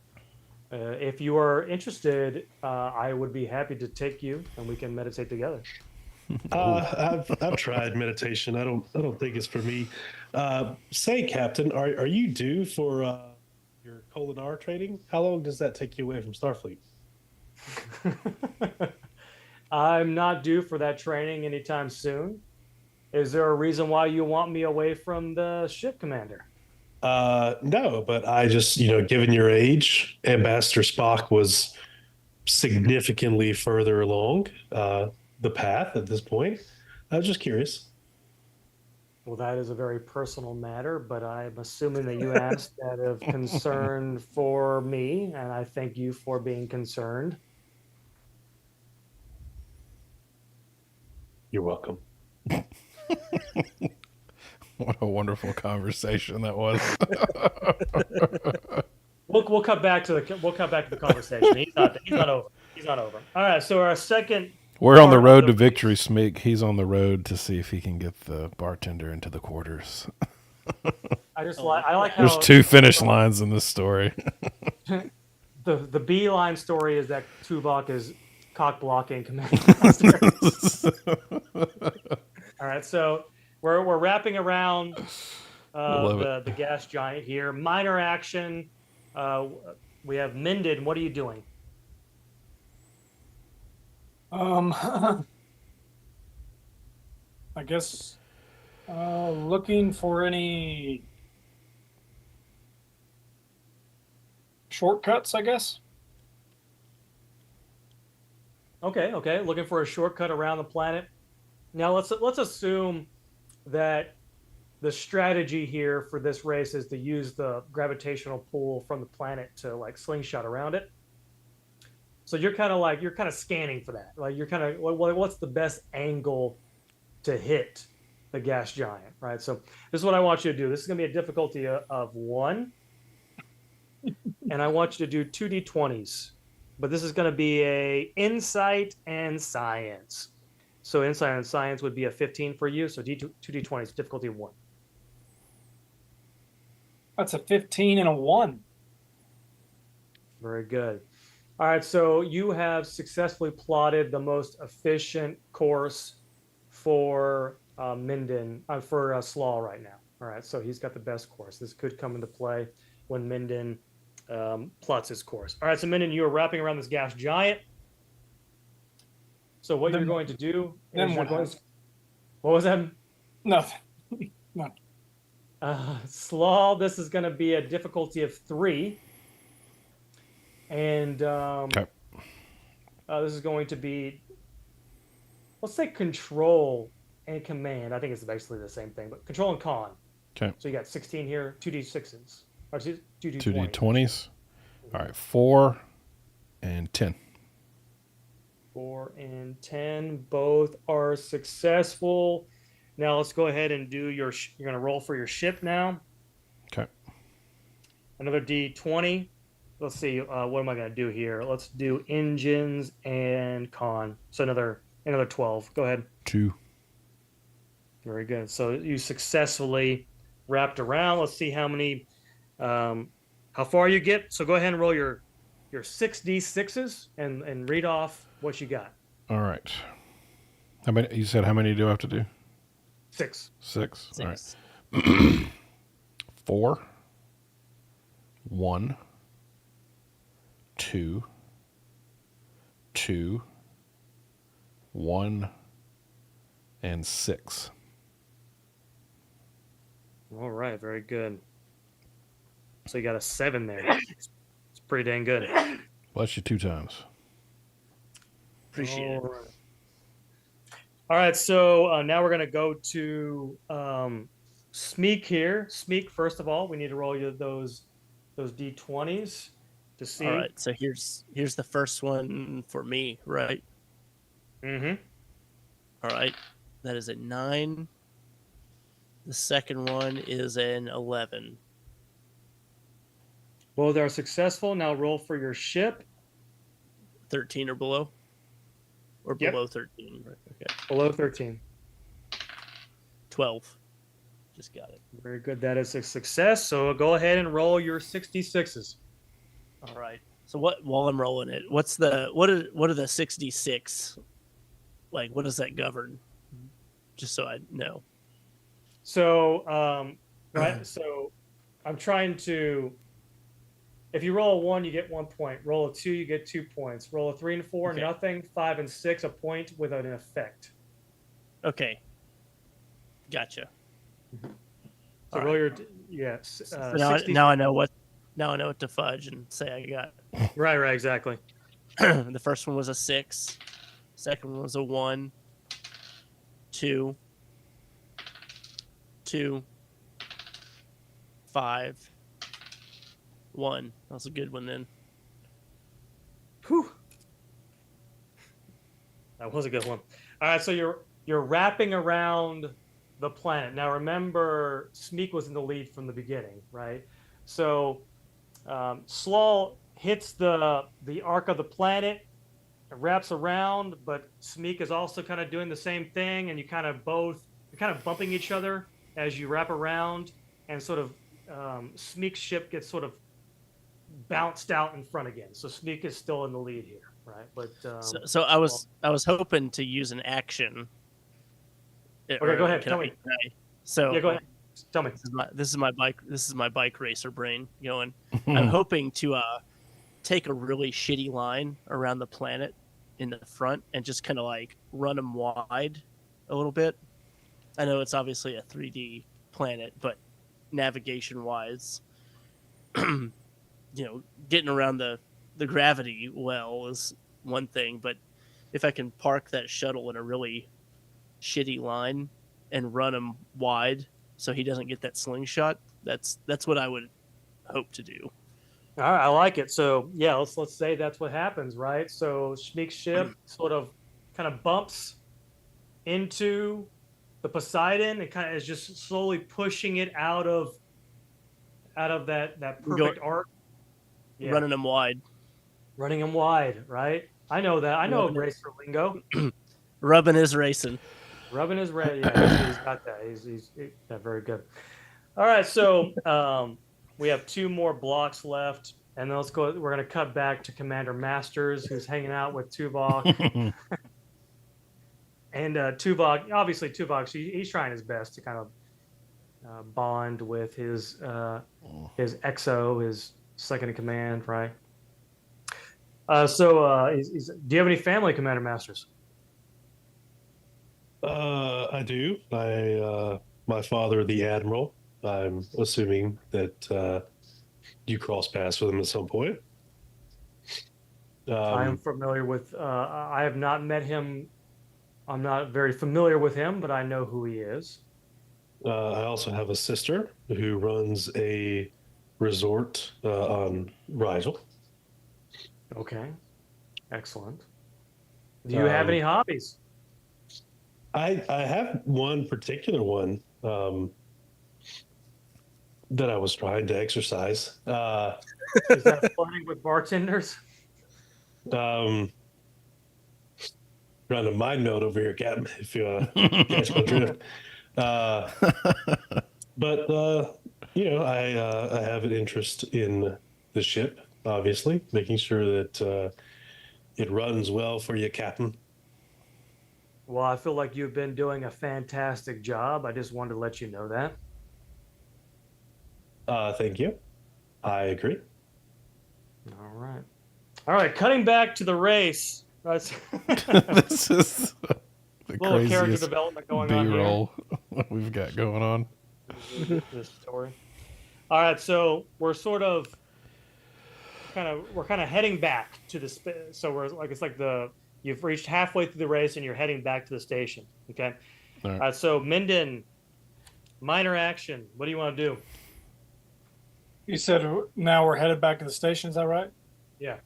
If you are interested, I would be happy to take you, and we can meditate together. I've tried meditation. I don't think it's for me. Say, Captain, are you due for your Colinar training? How long does that take you away from Starfleet? I'm not due for that training anytime soon. Is there a reason why you want me away from the ship, Commander? No, but I just, given your age, Ambassador Spock was significantly further along the path at this point. I was just curious. Well, that is a very personal matter, but I'm assuming that you asked out of concern for me, and I thank you for being concerned. You're welcome. What a wonderful conversation that was. We'll cut back to the conversation. He's not over. He's not over. All right. So our second. We're on the road to victory, Smeek. He's on the road to see if he can get the bartender into the quarters. I like There's how 2 finish lines in this story. the beeline story is that Tuvok is cock blocking Command Master. All right, so we're wrapping around Love it. the gas giant here. Minor action. We have Minden. What are you doing? I guess looking for any shortcuts, I guess. Okay. Looking for a shortcut around the planet. Now let's assume that the strategy here for this race is to use the gravitational pull from the planet to like slingshot around it. So you're kind of scanning for that. Like you're kind of what's the best angle to hit the gas giant, right? So this is what I want you to do. This is going to be a difficulty of 1, and I want you to do 2d20s. But this is going to be a insight and science. So insight and science would be a 15 for you. So 2d20s, difficulty 1. That's a 15 and a 1. Very good. All right, so you have successfully plotted the most efficient course for Minden, for Slaw right now. All right, so he's got the best course. This could come into play when Minden plots his course. All right, so Minden, you are wrapping around this gas giant. So what you're going to do is you're going. What was that? Nothing. No. Slaw, this is going to be a difficulty of 3. And Okay. this is going to be, let's say, control and command. I think it's basically the same thing, but control and con. Okay. So you got 16 here, 2d6s. Or 2d20s. 2d20s. All right, 4 and 10. 4 and 10, both are successful. Now let's go ahead and do you're going to roll for your ship now. Okay. Another d20. Let's see, what am I going to do here? Let's do engines and con. So another 12. Go ahead. 2. Very good. So you successfully wrapped around. Let's see how many, how far you get. So go ahead and roll your 6d6s and read off what you got. All right. How many? You said how many do I have to do? 6. 6. All right. 6. 4, 1, 2, 2, 1, and 6. All right, very good. So you got a 7 there. It's pretty dang good. Bless you 2 times. Appreciate it. All right, so now we're going to go to Smeek here. Smeek, first of all, we need to roll you those d20s to see. All right, so here's the first one for me, right? Mm-hmm. All right, that is a 9. The second one is an 11. Both are successful. Now roll for your ship. 13 or below? Or Yep. below 13. Right, okay. Below 13. 12. Just got it. Very good. That is a success. So go ahead and roll your 66s. All right. So while I'm rolling it, what are the 66? Like, what does that govern? Just so I know. So, right. So I'm trying to, if you roll a 1, you get 1 point. Roll a 2, you get 2 points. Roll a 3 and 4, Okay. nothing. 5 and 6, a point with an effect. Okay. Gotcha. So All roll right. your, yes. So now I know what to fudge and say I got. Right, exactly. The first one was a 6. Second one was a 1. 2. 2. 5. 1. That was a good one then. Whew. That was a good one. All right, so you're wrapping around the planet. Now remember, Smeek was in the lead from the beginning, right? So Slaw hits the arc of the planet, it wraps around, but Smeek is also kind of doing the same thing, and you're kind of bumping each other as you wrap around and sort of Smeek's ship gets sort of bounced out in front again. So Smeek is still in the lead here, right? But So I was hoping to use an action. Okay, go ahead. Tell me. So Yeah, go ahead. Tell me. This is my bike racer brain going. I'm hoping to take a really shitty line around the planet in the front and just kind of like run them wide a little bit. I know it's obviously a 3D planet, but navigation wise, getting around the gravity well is one thing, but if I can park that shuttle in a really shitty line and run him wide so he doesn't get that slingshot, that's what I would hope to do. All right, I like it. So yeah, let's say that's what happens, right? So Schmeek's ship sort of kind of bumps into the Poseidon and kind of is just slowly pushing it out of that perfect arc. Yeah. Running him wide. Running him wide, right? I know that. I know racer lingo. Rubbing is racing. Rubbing his red. Yeah, he's got that. He's very good. All right, so we have 2 more blocks left, and then let's go. We're going to cut back to Commander Masters, who's hanging out with Tuvok. And Tuvok, obviously he's trying his best to kind of bond with his XO, his second in command, right? Do you have any family, Commander Masters? I do. My father, the admiral. I'm assuming that you cross paths with him at some point. I am familiar with. I have not met him. I'm not very familiar with him, but I know who he is. I also have a sister who runs a resort on Rigel. Okay, excellent. Do you have any hobbies? I have one particular one that I was trying to exercise. Is that flirting with bartenders? Trying to mind note over here, Captain, if you catch my drift. But I have an interest in the ship, obviously, making sure that it runs well for you, Captain. Well, I feel like you've been doing a fantastic job. I just wanted to let you know that. Thank you. I agree. All right. Cutting back to the race. This is the little character craziest development going on here. B-roll we've got going on. This story. All right, so we're sort of kind of heading back to the so we're like you've reached halfway through the race and you're heading back to the station. Okay. All right. So Minden, minor action. What do you want to do? You said now we're headed back to the station. Is that right? Yeah.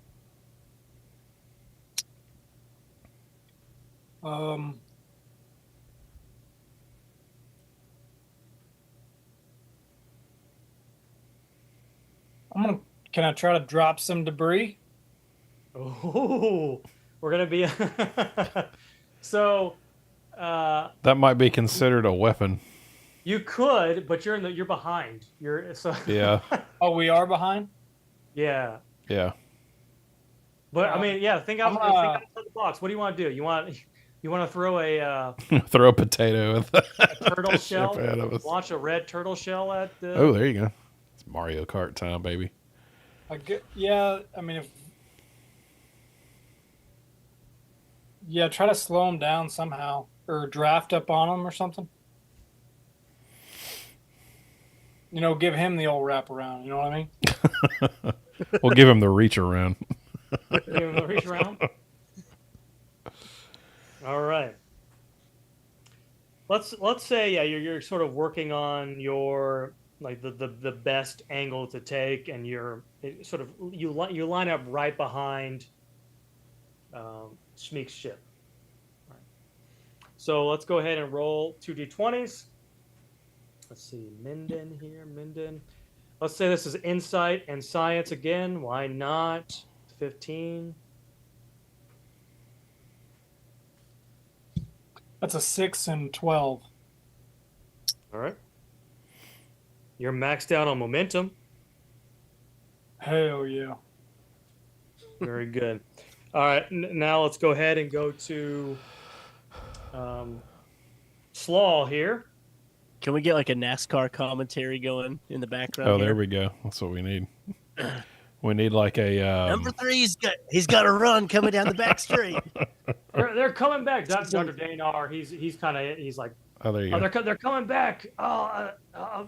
Can I try to drop some debris? Oh, we're gonna be so. That might be considered a weapon. You could, but you're behind. Yeah. Oh, we are behind? Yeah. Yeah. But I mean, yeah. Think outside the box. What do you want to do? You want to throw a Throw a potato with a turtle shell? ahead of us. Launch a red turtle shell at the. Oh, there you go. It's Mario Kart time, baby. Yeah, I mean, try to slow them down somehow, or draft up on them or something. Give him the old wraparound. You know what I mean? We'll give him the reach around. Give him the reach around. All right. Let's say you're sort of working on your like the best angle to take, and you line up right behind Schmeek's ship. Right. So let's go ahead and roll 2d20s. Let's see, Minden. Let's say this is insight and science again. Why not? 15. That's a 6 and 12. All right. You're maxed out on momentum. Hell yeah. Very good. All right, now let's go ahead and go to Slaw here. Can we get like a NASCAR commentary going in the background? Oh, there here? we go. That's what we need. We need like a Number 3, he's got a run coming down the back straight. They're coming back. Dr. Danar, he's like, oh, there you oh, go. they're coming back.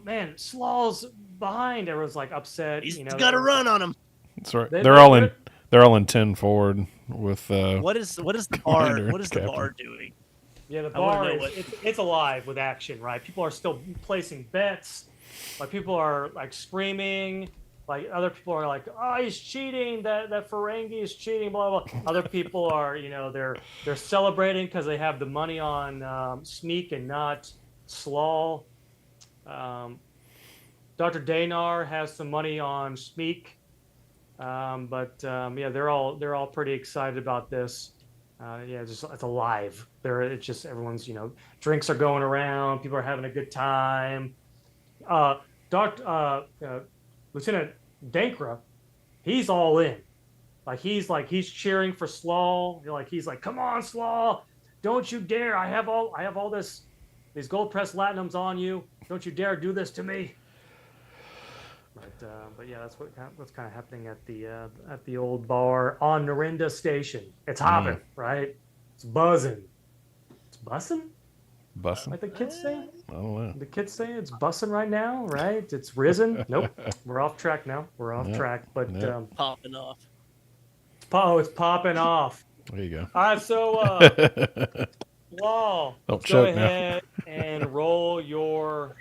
Man, Slaw's behind. Everyone's like upset. He's you know, got a run on him. That's right. They- They're all in 10 forward with What is the bar? Commander What is the Captain. bar doing? Yeah, the I wanna bar know is what- it's alive with action, right? People are still placing bets. Like people are like screaming. Like other people are like, "Oh, he's cheating! That Ferengi is cheating!" Blah blah. Other people are, they're celebrating because they have the money on Sneak and not Slaw. Dr. Danar has some money on Sneak, but they're all pretty excited about this. It's alive. It's just everyone's, drinks are going around. People are having a good time. Lieutenant Dankra, he's all in. He's cheering for Slaw. He's like, come on, Slaw, don't you dare! I have all these gold pressed latinums on you. Don't you dare do this to me. But yeah, that's what's kind of happening at the old bar on Narinda Station. It's hopping, right? It's buzzing. It's bussing, Bussin'. like the kids say. I don't know. The kids say it's bussing right now, right? It's risen. Nope, we're off track now. We're off Yep. track, but Yep. Popping off. it's popping off. There you All right, so Law, Don't let's go choke now. ahead and roll your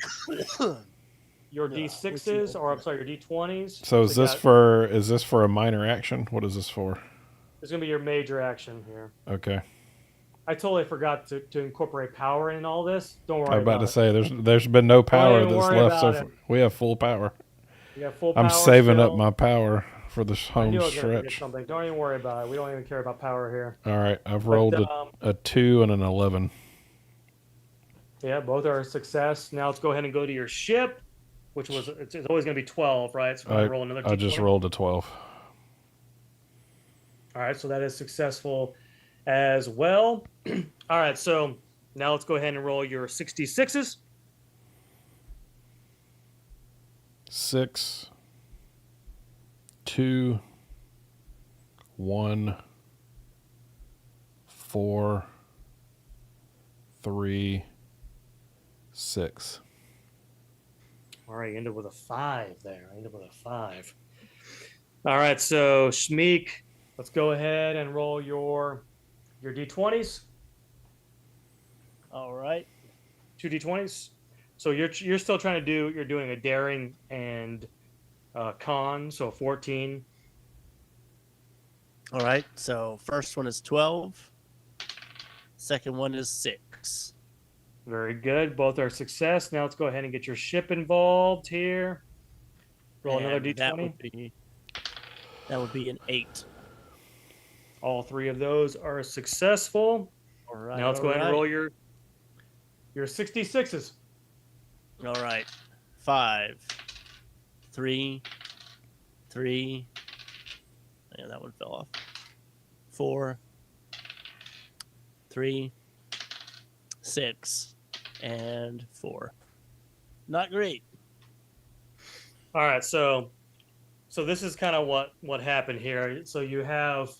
d6s, or I'm sorry, your d20s. So is this for a minor action? What is this for? It's gonna be your major action here. Okay. I totally forgot to incorporate power in all this. Don't worry I'm about about to it. say there's been no power even that's worry left, so about it. we have full power. You got full power. I'm saving up still. my power for this I home knew I was gonna forget stretch. something. Don't even worry about it. We don't even care about power here. All right, I've rolled a 2 and an 11. Yeah, both are a success. Now let's go ahead and go to your ship, which it's always going to be 12, right? So we're going to roll another I just D20. rolled a 12. All right, so that is successful as well. All right, so now let's go ahead and roll your 66s. 6, 2, 1, 4, 3, 6. All right, you ended with a 5 there. All right, so Shmeek, let's go ahead and roll your D20s. All right. 2 D20s. So you're still trying to you're doing a daring and con, so 14. All right. So first one is 12. Second one is 6. Very good. Both are success. Now let's go ahead and get your ship involved here. Roll another And D20. That would be an 8. All 3 of those are successful. All right. Now let's go ahead and roll your 66s. All right. 5, 3, 3. Yeah, that one fell off. 4, 3, 6, and 4. Not great. All right, so this is kind of what happened here. So you have.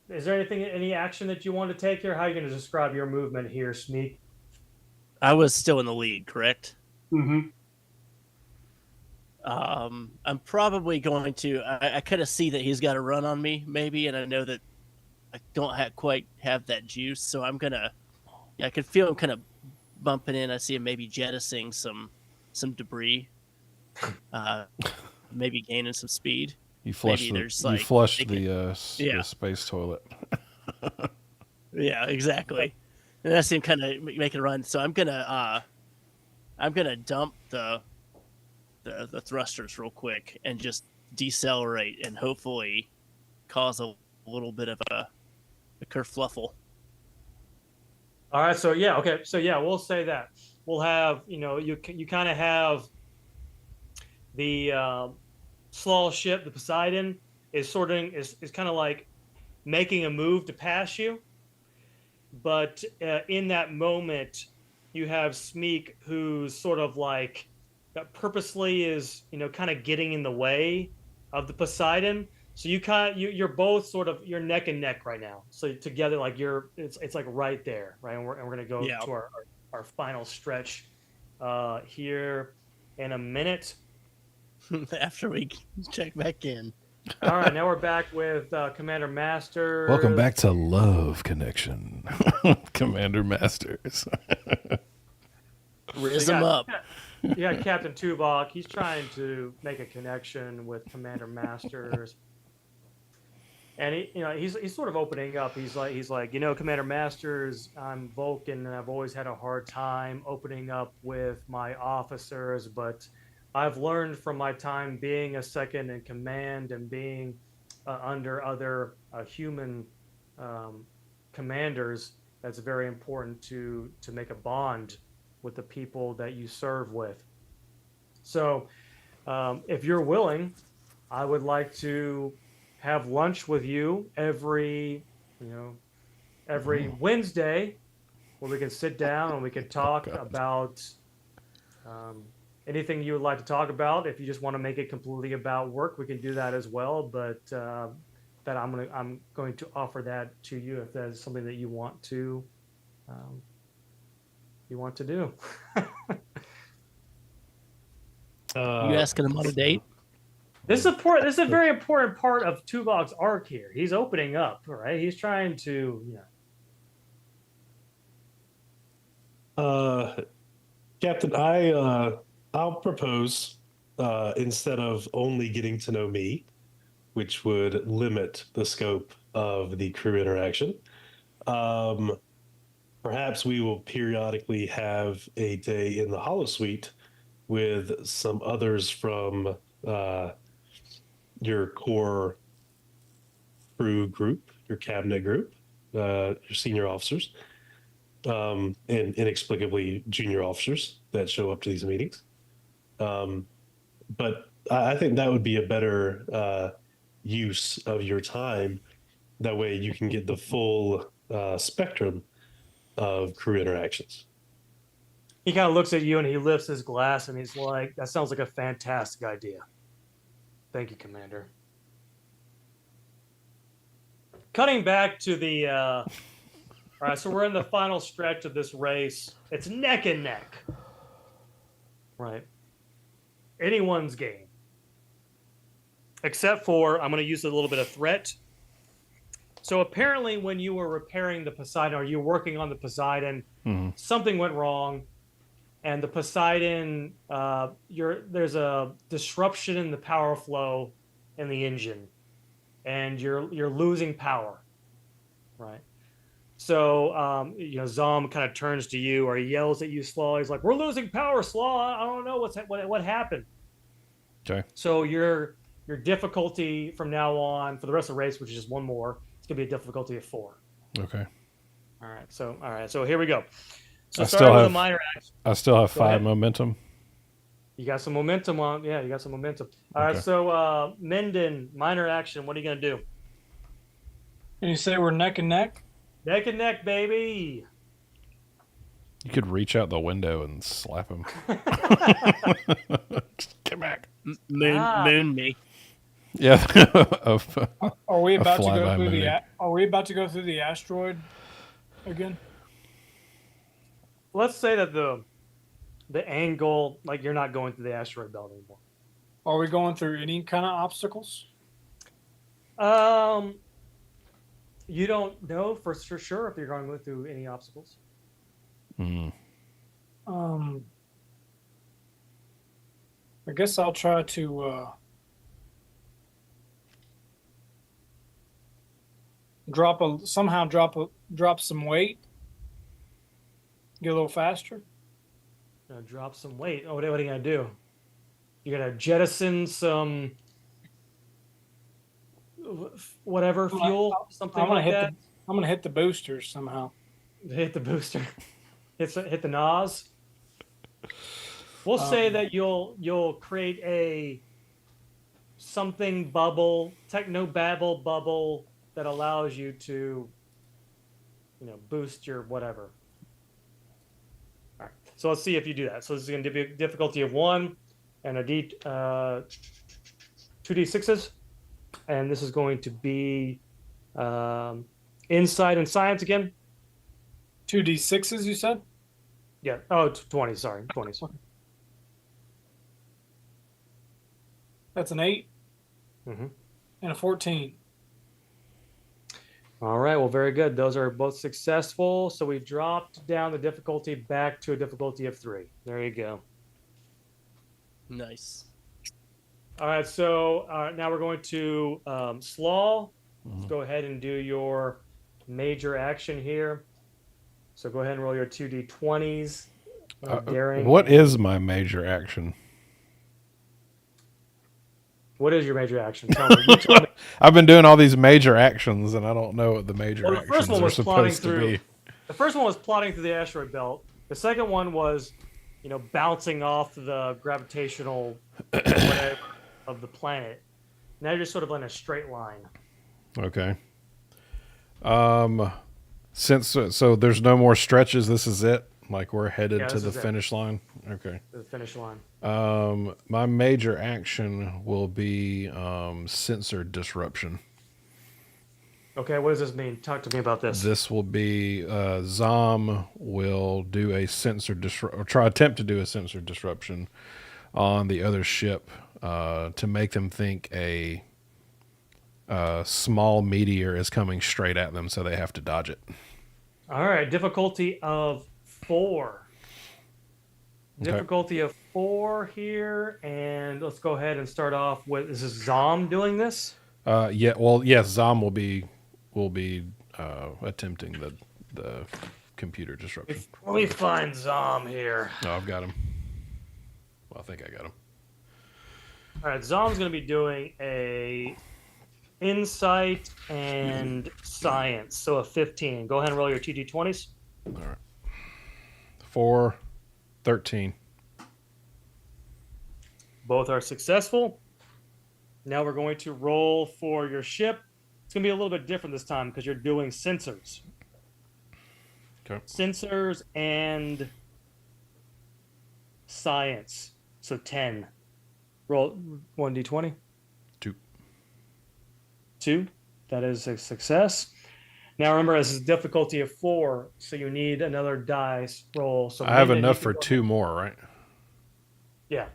Is there any action that you want to take here? How are you going to describe your movement here, Sneak? I was still in the lead, correct? Mm-hmm. I'm probably going to. I kind of see that he's got a run on me, maybe, and I know that I don't quite have that juice, so I'm gonna. I can feel him kind of bumping in. I see him maybe jettisoning some debris, maybe gaining some speed. You flushed Maybe there's, the space toilet. Yeah, exactly. And I see him kind of making a run. So I'm gonna dump the thrusters real quick and just decelerate and hopefully cause a little bit of a kerfluffle. All right, so yeah, okay, so yeah, we'll say that. we'll have, you kind of have the slaw ship, the Poseidon, is kind of like making a move to pass you. But in that moment, you have Smeek, who's sort of like purposely is, kind of getting in the way of the Poseidon. So you're both sort of, you're neck and neck right now. So together, like it's like right there, right? And we're gonna go Yeah. to our final stretch here in a minute. After we check back in. All right, now we're back with Commander Masters. Welcome back to Love Connection, Commander Masters. Riz him up. Yeah, Captain Tuvok. He's trying to make a connection with Commander Masters, and he's sort of opening up. He's like, Commander Masters, I'm Vulcan, and I've always had a hard time opening up with my officers, but I've learned from my time being a second in command and being under other human commanders, that's very important to make a bond with the people that you serve with. So if you're willing, I would like to have lunch with you every Wednesday, where we can sit down and we can talk about anything you would like to talk about. If you just want to make it completely about work, we can do that as well. But that I'm going to offer that to you if that is something that you want to do. You asking him on a date? This is important. This is a very important part of Tuvok's arc here. He's opening up, right? He's trying to, Captain, I'll propose instead of only getting to know me, which would limit the scope of the crew interaction. Perhaps we will periodically have a day in the Holosuite with some others from your core crew group, your cabinet group, your senior officers, and inexplicably junior officers that show up to these meetings. But I think that would be a better use of your time. That way you can get the full spectrum of crew interactions. he kind of looks at you and he lifts his glass and he's like, "That sounds like a fantastic idea. Thank you, Commander." Cutting back to the all right, so we're in the final stretch of this race. It's neck and neck, right? Anyone's game, except for I'm going to use a little bit of threat. So apparently, when you were repairing the Poseidon, or you were working on the Poseidon, something went wrong, and the Poseidon, there's a disruption in the power flow in the engine, and you're losing power, right? So Zom kind of turns to you, or he yells at you, Slaw. He's like, "We're losing power, Slaw. I don't know what happened." Okay. So your difficulty from now on for the rest of the race, which is just one more, it's gonna be a difficulty of 4. Okay. All right. So here we go. So I starting with a minor action. I still have Go 5 ahead. momentum. You got some momentum on. Yeah, you got some momentum. All right. Okay. So Minden, minor action. What are you gonna do? And you say we're neck and neck? Neck and neck, baby. You could reach out the window and slap him. Just get back. Moon me. Yeah. Are we about to flyby go through mooning. Are we about to go through the asteroid again? Let's say that the angle, like you're not going through the asteroid belt anymore. Are we going through any kind of obstacles? You don't know for sure if you're going to go through any obstacles. Mm. I guess I'll try to drop some weight. Get a little faster. Drop some weight. Oh, what are you gonna do? You're gonna jettison some whatever fuel, something like that. I'm gonna hit the boosters somehow. Hit the booster. Hit the NOS. We'll say that you'll create a something bubble, techno babble bubble that allows you to, boost your whatever. All right. So let's see if you do that. So this is going to be a difficulty of 1 and a 2d6s, and this is going to be insight and science again. 2d6s, you said? Yeah. Oh, 20. Sorry, 20s. That's an 8 Mm-hmm. and a 14. All right. Well, very good. Those are both successful. So we dropped down the difficulty back to a difficulty of 3. There you go. Nice. All right. So now we're going to Slaw. Let's go ahead and do your major action here. So go ahead and roll your 2d20s. Daring. What is my major action? What is your major action? Tell me. You tell me. I've been doing all these major actions, and I don't know what the major Well, the actions first one are was plotting supposed to through. be. The first one was plotting through the asteroid belt. The second one was, bouncing off the gravitational whatever of the planet. Now you're sort of in a straight line. Okay. Since so there's no more stretches, this is it. Like we're headed Yeah, to this the is it. finish line. Okay. To the finish line. My major action will be sensor disruption. Okay, what does this mean? Talk to me about this. This will be Zom will do a attempt to do a sensor disruption on the other ship to make them think a small meteor is coming straight at them, so they have to dodge it. All right, difficulty of 4. Okay. Difficulty of 4 here, and let's go ahead and start off with, is this Zom doing this? Yes, Zom will be attempting the computer disruption. Let me find Zom here. Oh, I've got him. Well, I think I got him. All right, Zom's going to be doing a insight and science, so a 15. Go ahead and roll your 2d20s. All right. 4, 13. Both are successful. Now we're going to roll for your ship. It's going to be a little bit different this time because you're doing sensors. Okay. Sensors and science. So 10. Roll 1d20. 2. 2. That is a success. Now remember, this is difficulty of 4, so you need another dice roll. So I have Minden, enough you for can go 2 ahead. more, right? Yeah.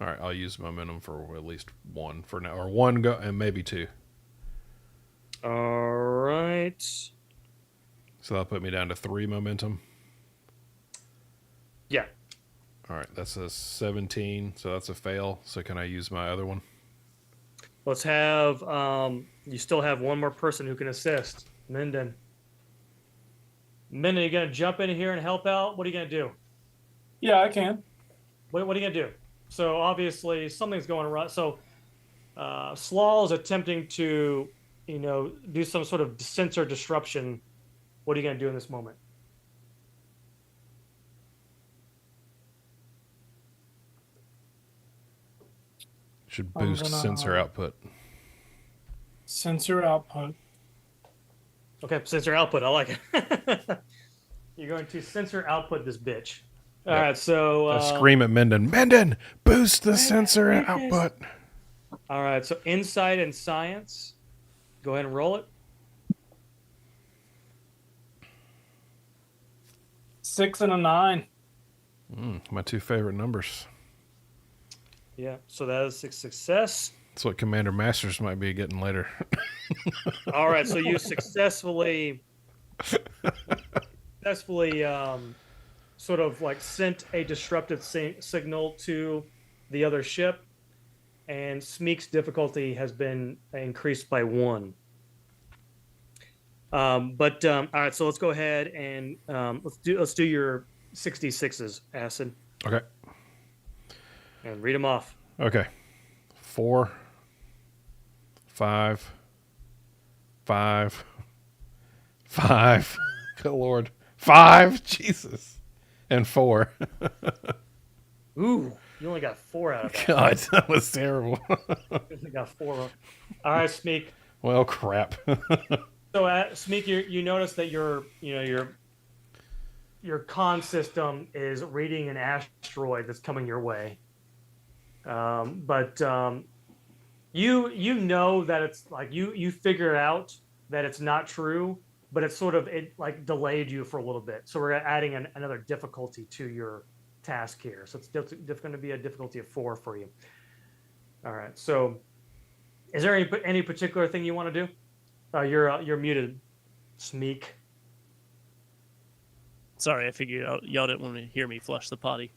All right, I'll use momentum for at least 1 for now, or 1 go and maybe 2. All right. So that'll put me down to 3 momentum. Yeah. All right, that's a 17, so that's a fail. So can I use my other one? Let's have, you still have one more person who can assist. Minden. Minden, you going to jump in here and help out? What are you going to do? Yeah, I can. What are you going to do? So obviously something's going wrong. So Slaw is attempting to, do some sort of sensor disruption. What are you going to do in this moment? Should I'm boost gonna- sensor output. Sensor output. Okay, sensor output. I like it. You're going to sensor output this bitch. All Yep. right, so I scream at Minden. Minden, boost the sensor output. all right, so insight and science. Go ahead and roll it. 6 and a 9. My 2 favorite numbers. Yeah, so that is a success. That's what Commander Masters might be getting later. All right, so you successfully sort of like sent a disruptive signal to the other ship, and Smeek's difficulty has been increased by 1. All right, so let's go ahead and let's do your 66s, Acid, Okay. and read them off. Okay. 4, 5, 5, 5. Good Lord. 5. Jesus. And 4. Ooh, you only got 4 out of that. God, that was terrible. You only got 4. All right, Smeek. Well, crap. So, Smeek, you notice that your con system is reading an asteroid that's coming your way. But you know that it's like you figure out that it's not true, but it's sort of it like delayed you for a little bit. So we're adding another difficulty to your task here. So it's going to be a difficulty of 4 for you. All right. So is there any particular thing you want to do? You're muted, Smeek. Sorry, I figured y'all didn't want to hear me flush the potty.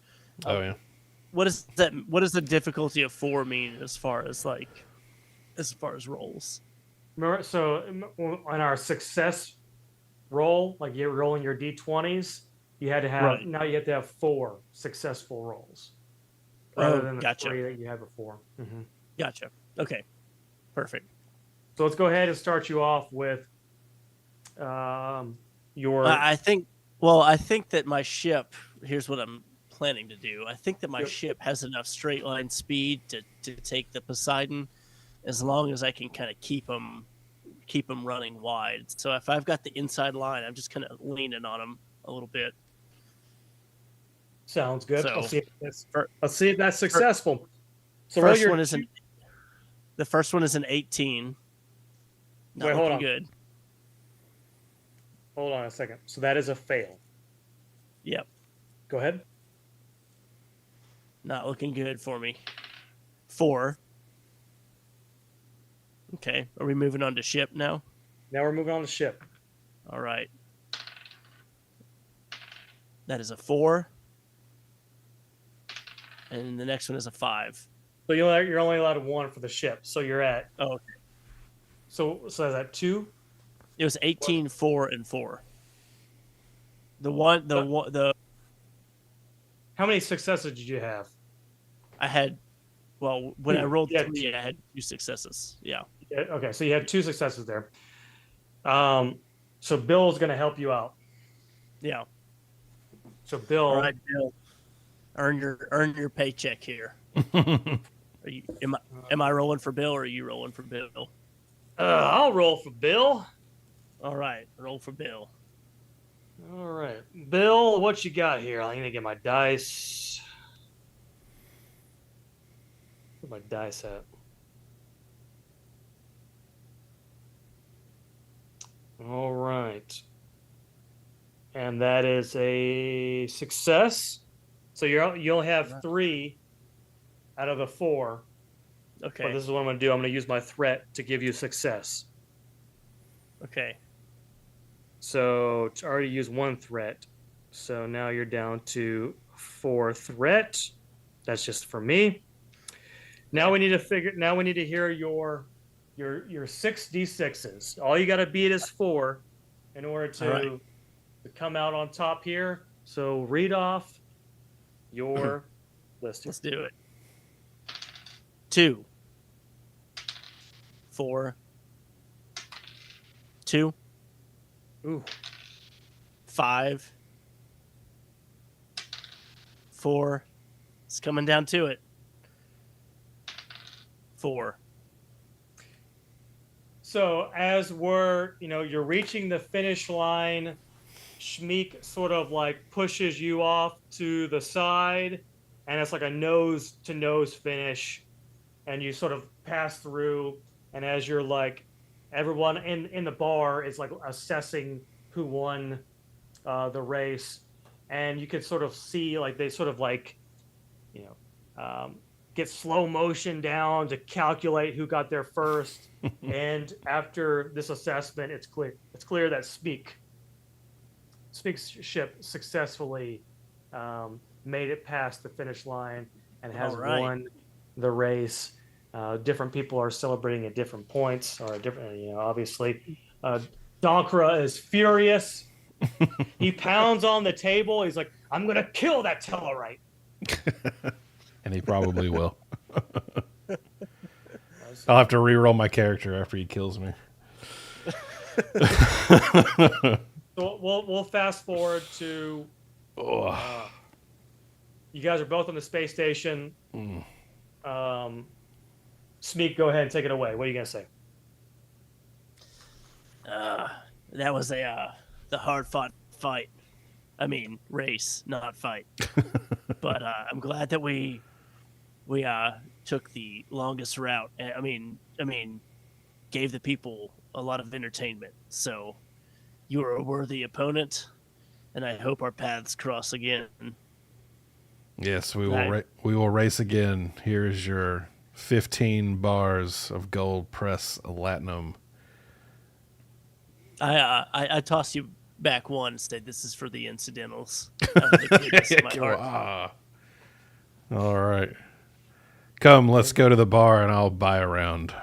Oh yeah. What is that? What does the difficulty of 4 mean as far as rolls? Remember, so on our success roll, like you're rolling your d20s, you had to have Right. now you have to have 4 successful rolls rather than the gotcha. 3 that you had before. Mm-hmm. Gotcha. Okay, perfect. So let's go ahead and start you off with your. I think. Well, I think that my ship. Here's what I'm planning to do. I think that my Yep. ship has enough straight line speed to take the Poseidon, as long as I can kind of keep them running wide. So if I've got the inside line, I'm just kind of leaning on them a little bit. Sounds good. So, let's see if that's successful. So roll first your one is the first one is an 18. Not Wait, hold looking on. good. Hold on a second. So that is a fail. Yep, Go ahead. not looking good for me. 4. Okay, are we moving on to ship now? Now we're moving on to ship. All right. That is a 4. And the next one is a 5. So you're only allowed 1 for the ship. So you're at. Oh, So is that 2? it was 18, 4, and 4. The How many successes did you have? I had, well, when I Two. rolled Yeah, 3, I had 2 successes. Yeah. Okay, so you had 2 successes there. So Bill's going to help you out. Yeah. So Bill, All right, Bill. Earn your paycheck here. Are you am I rolling for Bill or are you rolling for Bill? I'll roll for Bill. All right, roll for Bill. All right, Bill, what you got here? I need to get my dice. Where's my dice at? All right, and that is a success. So you'll have 3 out of the 4. Okay. But this is what I'm going to do. I'm going to use my threat to give you success. Okay. So it's already used 1 threat. So now you're down to 4 threat. That's just for me. Now we need to hear your 6 d6s. All you got to beat is 4 in order to come out on top here. So read off your list. Let's do it. 2, 4, 2, Ooh. 5, 4. It's coming down to it. 4. So as you're reaching the finish line, Shmeek sort of like pushes you off to the side, and it's like a nose to nose finish, and you sort of pass through. And as you're like, everyone in the bar is like assessing who won the race, and you could sort of see like they sort of like, get slow motion down to calculate who got there first. And after this assessment, it's clear that Speak's ship successfully made it past the finish line and has won the race. Different people are celebrating at different points, or different, obviously. Donkra is furious. He pounds on the table. He's like, "I'm gonna kill that Tellarite." And he probably will. I'll have to re-roll my character after he kills me. So we'll fast forward to You guys are both on the space station. Smeek, go ahead and take it away. What are you gonna say? That was the hard fought fight. I mean, race, not fight. But I'm glad that we took the longest route. I mean, gave the people a lot of entertainment. So you are a worthy opponent, and I hope our paths cross again. Yes, we will. We will race again. Here's your 15 bars of gold press latinum. I tossed you back one and said, "This is for the incidentals." Out of the goodness of my heart. All right. Come, let's go to the bar and I'll buy a round.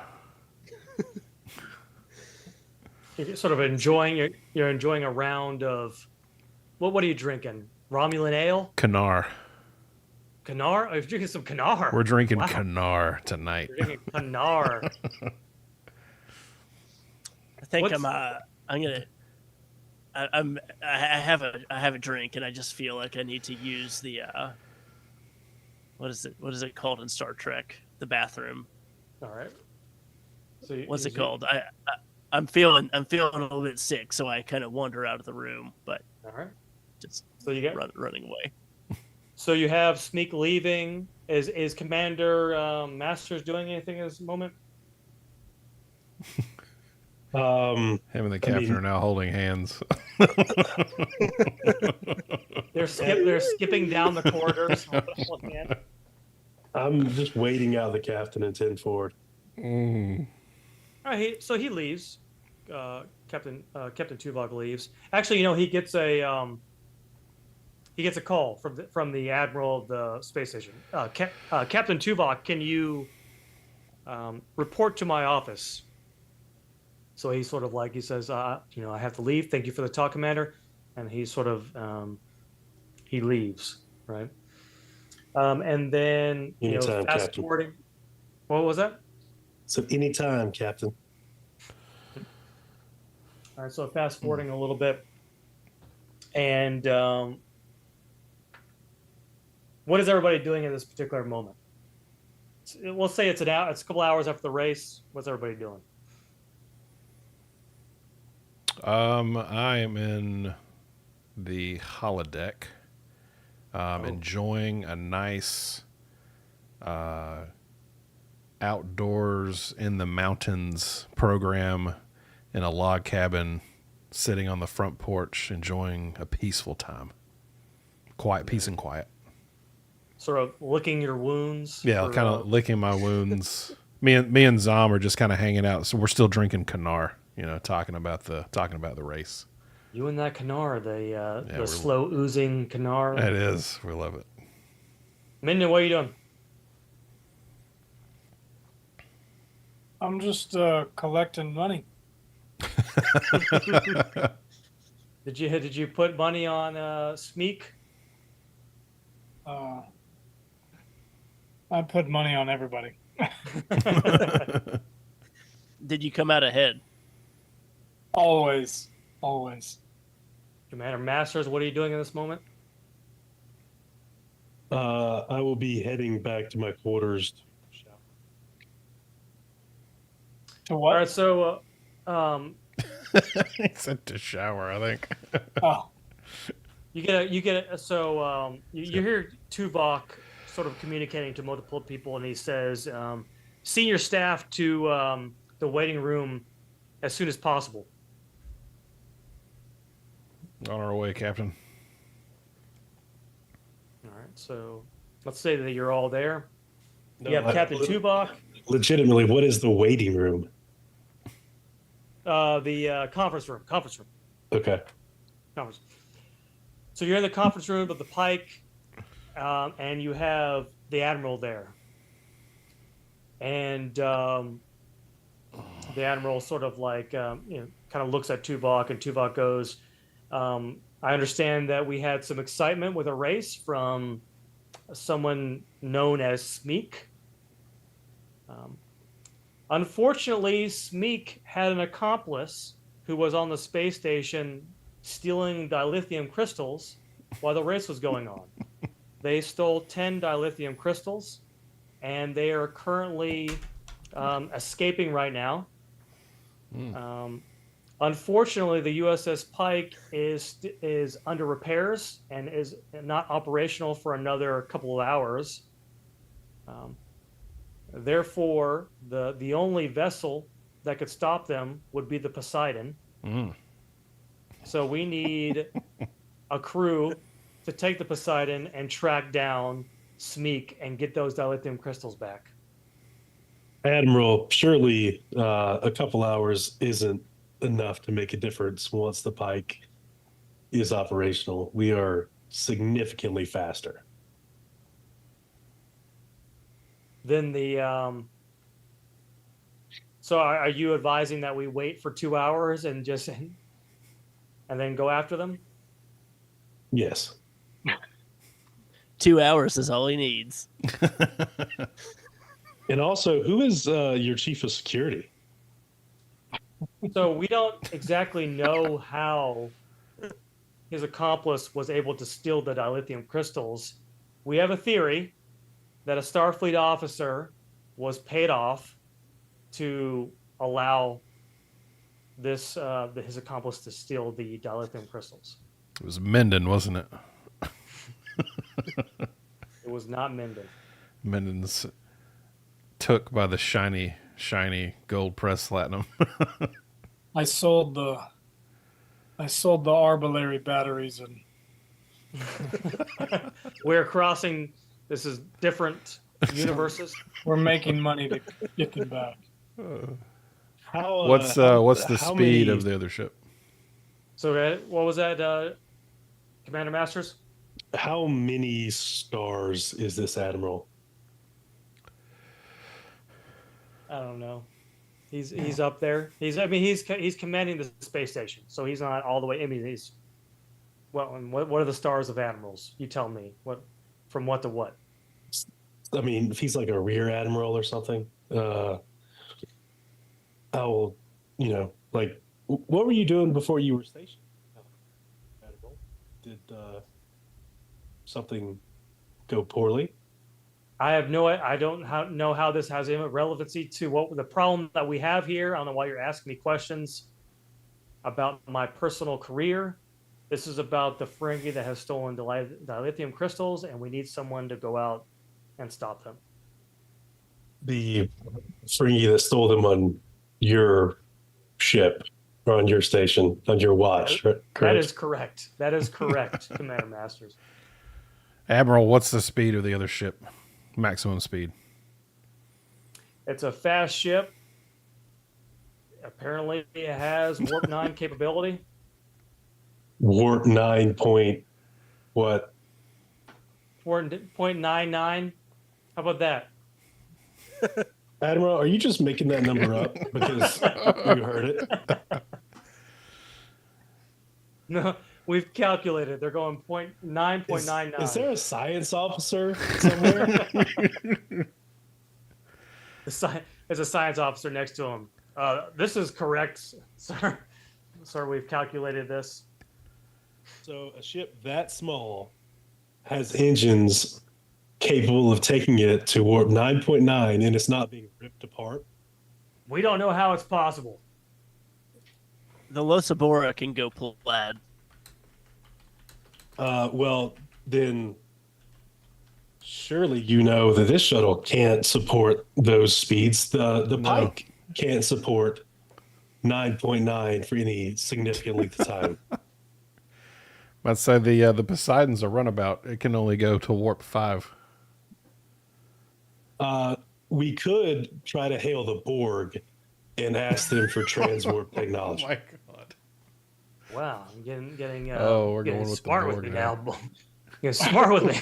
You're sort of enjoying you're enjoying a round of what are you drinking? Romulan ale? Canar. Canar? Oh, you're drinking some Canar. We're drinking Canar tonight. You're drinking Canar. I think I have a drink and I just feel like I need to use the what is it called in Star Trek? The bathroom. All right. So what's it called? I'm feeling a little bit sick, so I kind of wander out of the room, but all right. Just so you get running away. So you have Smeek leaving. Is Commander Masters doing anything at this moment? Him and the captain are now holding hands. They're skipping down the corridors. I'm just waiting out the captain in 10 forward. All right, so he leaves. Captain Tuvok leaves. Actually, he gets a call from the admiral of the space station. Captain Tuvok, can you report to my office? So he sort of he says, I have to leave. Thank you for the talk, Commander. And he sort of he leaves, right? And then Anytime, fast Captain. forwarding. What was that? So anytime, Captain. All right, so fast forwarding a little bit, and what is everybody doing at this particular moment? We'll say it's a couple hours after the race. What's everybody doing? I am in the holodeck, enjoying a nice outdoors in the mountains program in a log cabin, sitting on the front porch, enjoying a peaceful time. Peace and quiet. Sort of licking your wounds. Yeah, kind of licking my wounds. Me and Zom are just kind of hanging out. So we're still drinking Canar, talking about the race. You and that Canar, the slow oozing Canar. It is. We love it. Minden, what are you doing? I'm just collecting money. Did you put money on Smeek? I put money on everybody. Did you come out ahead? Always. Commander Masters, what are you doing in this moment? I will be heading back to my quarters. To what? All right, so He said to shower, I think. Oh, you hear Tuvok sort of communicating to multiple people, and he says, "Senior staff to the waiting room as soon as possible." On our way, Captain. All right, so let's say that you're all there. No, You have Captain Tuvok, Legitimately, what is the waiting room? the conference room. Okay. Conference. So you're in the conference room of the Pike, and you have the Admiral there. And the Admiral sort of kind of looks at Tuvok, and Tuvok goes, I understand that we had some excitement with a race from someone known as Smeek. Unfortunately, Smeek had an accomplice who was on the space station stealing dilithium crystals while the race was going on. They stole 10 dilithium crystals, and they are currently escaping right now. Unfortunately, the USS Pike is under repairs and is not operational for another couple of hours. Therefore, the only vessel that could stop them would be the Poseidon. So we need a crew to take the Poseidon and track down Smeek and get those dilithium crystals back. Admiral, surely a couple hours isn't enough to make a difference once the Pike is operational. We are significantly faster. Then so are you advising that we wait for 2 hours and then go after them? Yes. 2 hours is all he needs. And also, who is your chief of security? So we don't exactly know how his accomplice was able to steal the dilithium crystals. We have a theory that a Starfleet officer was paid off to allow his accomplice to steal the dilithium crystals. It was Menden, wasn't it? It was not Minden. Menden's took by the shiny gold press platinum. I sold the Arbalary batteries, and We're crossing. This is different universes. we're making money to get them back. How? What's the how speed many- of the other ship? So what was that, Commander Masters? How many stars is this admiral? I don't know. He's up there. He's commanding the space station, so he's not all the way. I mean, he's well. And what are the stars of admirals? You tell me. What from what to what? I mean, if he's like a rear admiral or something, how, like, what were you doing before you were stationed? Admiral? Did something go poorly? I have no. I don't know how this has any relevancy to what the problem that we have here. I don't know why you're asking me questions about my personal career. This is about the Ferengi that has stolen dilithium crystals, and we need someone to go out and stop them. The Ferengi that stole them on your ship or on your station, on your watch, right? That is correct. That is correct, Commander Masters. Admiral, what's the speed of the other ship? Maximum speed. It's a fast ship. Apparently, it has warp 9 capability. Warp 9 point what? 4.99. How about that? Admiral, are you just making that number up because you heard it? No, we've calculated. They're going 9.99. Is there a science officer somewhere? There's a science officer next to him. This is correct, sir. Sir, we've calculated this. So a ship that small has engines capable of taking it to warp 9.9 and it's not being ripped apart? We don't know how it's possible. The Losabora can go plaid. Well, then surely you know that this shuttle can't support those speeds. The Pike can't support 9.9 for any significant length of time. I'd say the Poseidon's a runabout. It can only go to warp 5. We could try to hail the Borg and ask them for transwarp technology. Oh my god! Wow, I'm getting We're getting going with the smart with Borg me now. now. You're smart with me.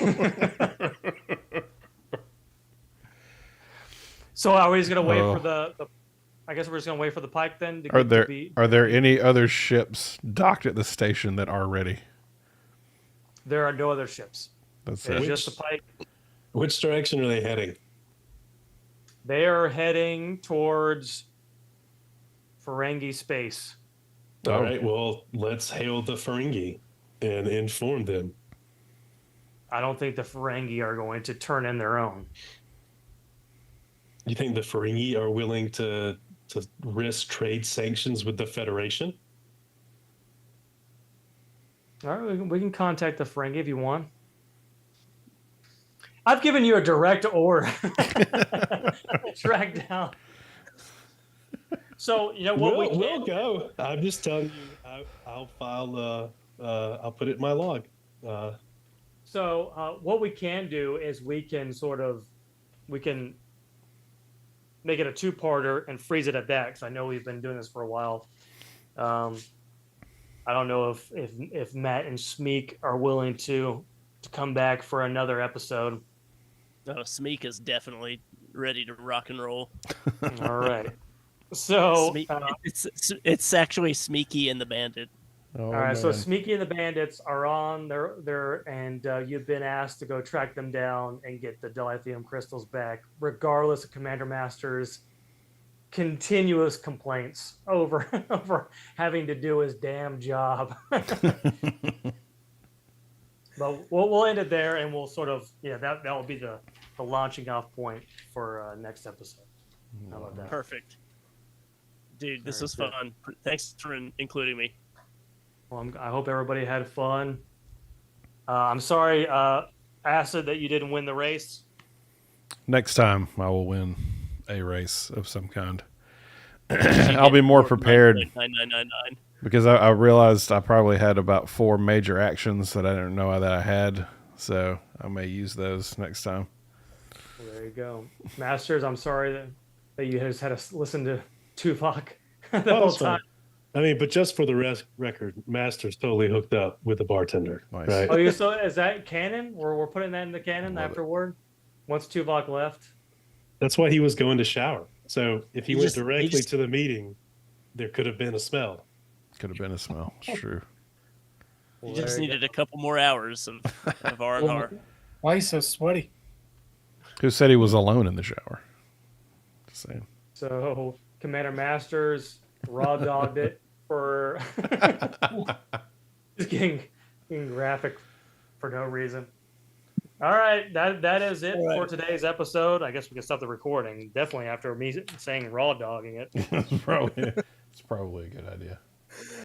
So are we just gonna wait for the? I guess we're just gonna wait for the Pike then. Are there any other ships docked at the station that are ready? There are no other ships. That's It's it. just the Pike. Which direction are they heading? They are heading towards Ferengi space. All right, well, let's hail the Ferengi and inform them. I don't think the Ferengi are going to turn in their own. You think the Ferengi are willing to risk trade sanctions with the Federation? All right, we can contact the Ferengi if you want. I've given you a direct order. Track down. So you know what We'll go. I'm just telling you. I'll file. I'll put it in my log. So what we can do is we can make it a two-parter and freeze it at that, because I know we've been doing this for a while. I don't know if Matt and Smeek are willing to come back for another episode. Oh, Smeek is definitely ready to rock and roll. All right. So it's actually Smeeky and the Bandit. Oh, all right, so man. Smeeky and the Bandits are on there, and you've been asked to go track them down and get the dilithium crystals back, regardless of Commander Master's continuous complaints over having to do his damn job. But we'll end it there, and we'll sort of that will be the launching off point for next episode. How about that? Perfect, dude. This was fun. Thanks for including me. Well, I hope everybody had fun. I'm sorry, Acid, that you didn't win the race. Next time, I will win a race of some kind. I'll be more prepared 99999. because I realized I probably had about 4 major actions that I didn't know that I had. So I may use those next time. Well, there you go. Masters, I'm sorry that you just had to listen to Tuvok the whole That's fine. time. I mean, but just for the record, Master's totally hooked up with the bartender, Nice. right? Oh, you so is that canon? We're putting that in the canon Love it. afterward? Once Tuvok left? That's why he was going to shower. So if he He went just- he directly just- to the meeting, there could have been a smell. Could have been a smell. It's true. You Well, just there needed a couple more hours of R&R. Why are you so sweaty? Who said he was alone in the shower? Just saying. So Commander Masters raw dogged it for just getting graphic for no reason. All right, that is it for today's episode. I guess we can stop the recording. Definitely after me saying raw dogging it. It's probably a good idea.